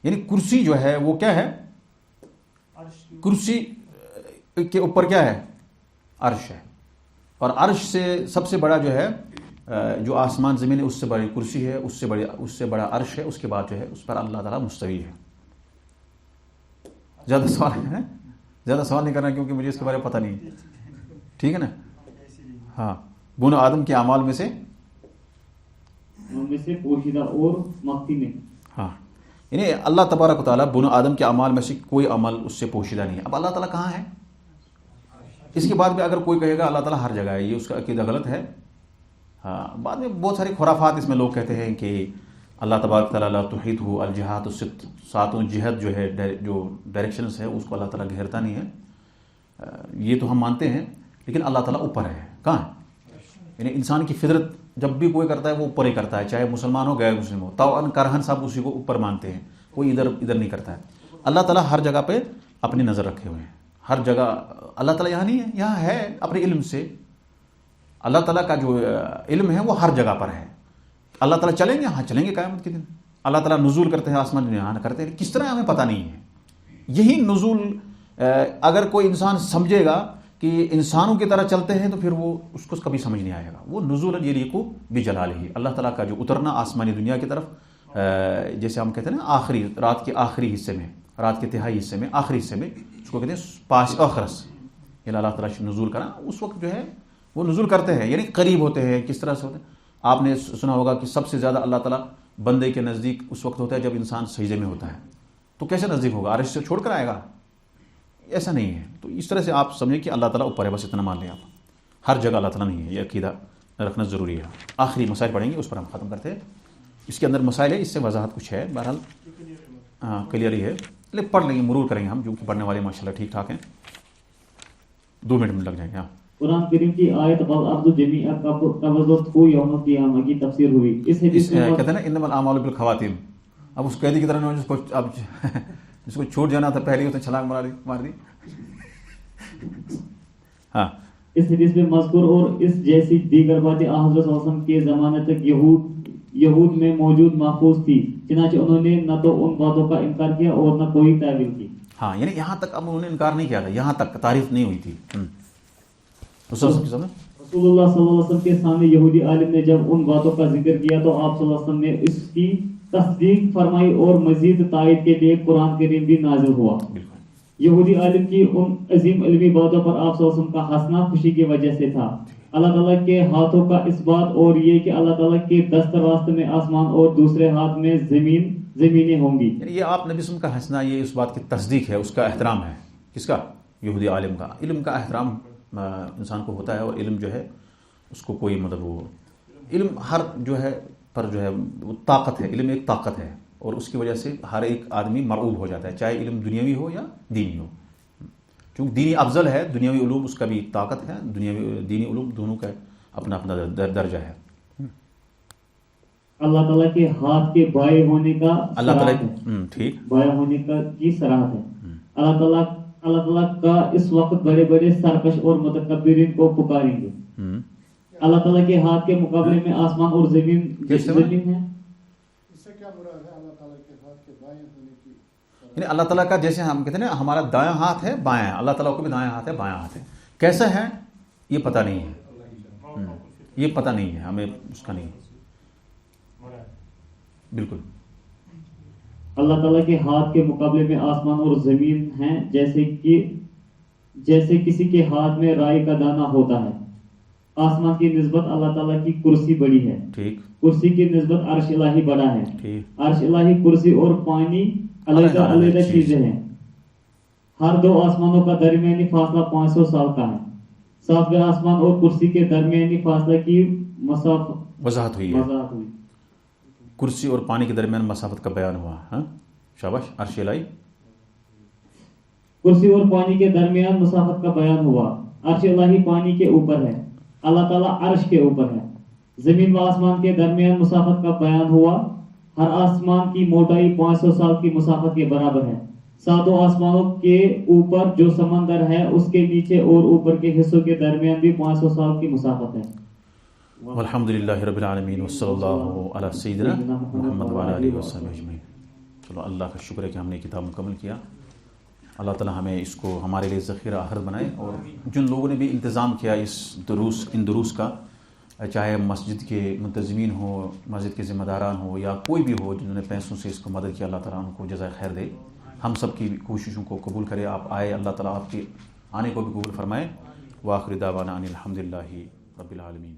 یعنی کرسی جو ہے وہ کیا ہے؟ کرسی کے اوپر کیا ہے؟ عرش ہے. اور عرش سے سب سے بڑا جو ہے جو آسمان زمین ہے اس سے بڑی کرسی ہے، اس سے بڑا عرش ہے. اس کے بعد جو ہے اس پر اللہ تعالیٰ مستوی ہے. زیادہ سوال نہیں کرنا کیونکہ مجھے اس کے بارے میں پتہ نہیں. ٹھیک ہے نا؟ ہاں، بنو آدم کے اعمال میں سے ان میں سے پوشیدہ اور مخفی میں. ہاں، یعنی اللہ تبارک و تعالیٰ بنو آدم کے اعمال میں سے کوئی عمل اس سے پوشیدہ نہیں ہے. اب اللہ تعالیٰ کہاں ہے؟ اس کے بعد بھی اگر کوئی کہے گا اللہ تعالیٰ ہر جگہ ہے، یہ اس کا عقیدہ غلط ہے. ہاں، بعد میں بہت ساری خرافات اس میں لوگ کہتے ہیں کہ اللہ تبارک تعالیٰ لا تحیطہ الجہات الست، 7 جہت جو ہے جو ڈائریکشنز ہے اس کو اللہ تعالیٰ گھیرتا نہیں ہے. یہ تو ہم مانتے ہیں، لیکن اللہ تعالیٰ اوپر ہے. کہاں ہے؟ یعنی انسان کی فطرت جب بھی کوئی کرتا ہے وہ اوپر ہی کرتا ہے، چاہے مسلمان ہو غیر مسلم ہو. طوعاً کرہن سب اسی کو اوپر مانتے ہیں، کوئی ادھر نہیں کرتا ہے. اللہ تعالیٰ ہر جگہ پہ اپنی نظر رکھے ہوئے ہیں. ہر جگہ اللہ تعالیٰ یہاں نہیں ہے، یہاں ہے اپنے علم سے. اللہ تعالیٰ کا جو علم ہے وہ ہر جگہ پر ہے. اللہ تعالیٰ چلیں گے؟ ہاں چلیں گے قیامت کے دن. اللہ تعالیٰ نزول کرتے ہیں آسمان میں، یہاں کرتے ہیں، کس طرح ہمیں پتہ نہیں ہے. یہی نزول اگر کوئی انسان سمجھے گا کہ انسانوں کی طرح چلتے ہیں تو پھر وہ اس کو کبھی سمجھ نہیں آئے گا. وہ نزول یلیقو بجلالہ، اللہ تعالیٰ کا جو اترنا آسمانی دنیا کی طرف، جیسے ہم کہتے ہیں نا آخری رات کے آخری حصے میں، رات کے تہائی حصے میں، آخری حصے میں، اس کو کہتے ہیں پاس آخرس. یعنی اللہ تعالیٰ نزول کرنا اس وقت جو ہے وہ نزول کرتے ہیں، یعنی قریب ہوتے ہیں. کس طرح سے ہوتے ہیں؟ آپ نے سنا ہوگا کہ سب سے زیادہ اللہ تعالیٰ بندے کے نزدیک اس وقت ہوتا ہے جب انسان سجدے میں ہوتا ہے. تو کیسے نزدیک ہوگا؟ عرش سے چھوڑ کر آئے گا؟ ایسا نہیں ہے. تو اس طرح سے آپ سمجھیں کہ اللہ تعالیٰ اوپر ہے، بس اتنا مان لیں آپ. ہر جگہ اللہ تعالیٰ نہیں ہے، یہ عقیدہ رکھنا ضروری ہے. آخری مسائل پڑھیں گے، اس پر ہم ختم کرتے ہیں. اس کے اندر مسائل ہے، اس سے وضاحت کچھ ہے، بہرحال ہاں کلیئر ہی ہے. لیکن پڑھ لیں گے، مرور کریں گے ہم، جو کہ پڑھنے والے ماشاء اللہ ٹھیک ٹھاک ہیں. 2 منٹ میں لگ جائیں گے. ہاں قرآن کریم کی آیت والارض جمیعا قبضته یوم القیامہ کی تفسیر ہوئی. اس حدیث میں کہتے ہیں نا انما الاعمال بالخواتیم. اب اس قیدی کی طرح جس کو اب جس کو چھوٹ جانا تھا پہلے اس نے چھلانگ مار دی. ہاں اس حدیث میں مذکور اور اس جیسی دیگر باتیں حضرت صلی اللہ علیہ وسلم کے زمانے تک یہود میں موجود محفوظ تھی، چنانچہ انہوں نے نہ تو ان باتوں کا انکار کیا اور نہ کوئی تعویل کی. ہاں یعنی یہاں تک اب انہوں نے انکار نہیں کیا تھا، یہاں تک تعریف نہیں ہوئی تھی. رسول اللہ صلی اللہ علیہ وسلم کے سامنے یہودی عالم نے جب ان باتوں کا ذکر کیا تو آپ صلی اللہ علیہ وسلم نے اس کی تصدیق فرمائی اور مزید تائید کے لیے قرآن کریم بھی نازل ہوا. یہودی عالم کی ان عظیم علمی باتوں پر آپ صلی اللہ علیہ وسلم کا ہنسنا خوشی کی وجہ سے تھا. اللہ تعالیٰ کے ہاتھوں کا اس بات اور یہ کہ اللہ تعالیٰ کے دست راست میں آسمان اور دوسرے ہاتھ میں زمینیں ہوں گی. یہ آپ نبی وسلم کا ہنسنا یہ اس بات کی تصدیق ہے، اس کا احترام ہے. کس کا؟ یہودی عالم کا. علم کا احترام انسان کو ہوتا ہے، اور علم جو ہے اس کو کوئی مطلب وہ علم ہر جو ہے پر جو ہے وہ طاقت ہے. علم ایک طاقت ہے اور اس کی وجہ سے ہر ایک آدمی مرعوب ہو جاتا ہے، چاہے علم دنیاوی ہو یا دینی ہو. چونکہ دینی افضل ہے، دنیاوی علوم اس کا بھی طاقت ہے، دینی علوم دونوں کا اپنا اپنا درجہ ہے. اللہ تعالیٰ کے ہاتھ کے بائیں ہونے کا اللہ تعالیٰ ٹھیک بائیں ہونے کا کی صراحت ہے. اللہ تعالیٰ کا اس وقت بڑے بڑے سرکش اور متکبرین کو پکاریں گے. اللہ تعالیٰ کے ہاتھ کے مقابلے میں آسمان اور زمین ہے. اس سے کیا مراد ہے اللہ تعالیٰ کے ہاتھ کے بائیں ہونے کی؟ یعنی اللہ تعالیٰ کا جیسے ہم کہتے ہیں نا ہمارا دایاں ہاتھ ہے بایاں ہے، اللہ تعالیٰ کو بھی دایاں ہاتھ ہے بایاں ہاتھ ہے. کیسا ہے یہ پتہ نہیں ہے، یہ پتہ نہیں ہے ہمیں اس کا نہیں. بالکل اللہ تعالیٰ کے ہاتھ کے مقابلے میں آسمان اور زمین ہیں، جیسے کسی کے ہاتھ میں رائی کا دانہ ہوتا ہے. آسمان کی نسبت اللہ تعالیٰ کی کرسی بڑی ہے، ٹھیک. کرسی کی نسبت عرش الہی بڑا ہے. ٹھیک. عرش الہی، کرسی اور پانی علیحدہ علیحدہ چیزیں ہیں. ہر دو آسمانوں کا درمیانی فاصلہ 500 سال کا ہے. ساتویں آسمان اور کرسی کے درمیانی فاصلہ کی وضاحت ہوئی ہے. کرسی اور پانی کے درمیان مسافت کا بیان ہوا. ہاں شاباش. عرش الہی، کرسی اور پانی کے درمیان مسافت کا بیان ہوا. عرش الہی پانی کے اوپر ہے، اللہ تعالیٰ عرش کے اوپر ہے. زمین و آسمان کے درمیان مسافت کا بیان ہوا. ہر آسمان کی موٹائی 500 سال کی مسافت کے برابر ہے. ساتوں آسمانوں کے اوپر جو سمندر ہے اس کے نیچے اور اوپر کے حصوں کے درمیان بھی 500 سال کی مسافت ہے. والحمد للہ رب العالمین وصلی اللہ علی سیدنا محمد وعلی آلہ وصحبہ اجمعین. چلو اللہ کا شکر ہے کہ ہم نے کتاب مکمل کیا. اللہ تعالی ہمیں اس کو ہمارے لیے ذخیرہ حرد بنائے، اور جن لوگوں نے بھی انتظام کیا ان دروس کا، چاہے مسجد کے منتظمین ہو، مسجد کے ذمہ داران ہو، یا کوئی بھی ہو جنہوں نے پیسوں سے اس کو مدد کیا، اللہ تعالیٰ ان کو جزائے خیر دے. ہم سب کی کوششوں کو قبول کرے. آپ آئے، اللہ تعالیٰ آپ کے آنے کو بھی قبول فرمائے. وآخر دعوانا ان الحمد للہ رب العالمین.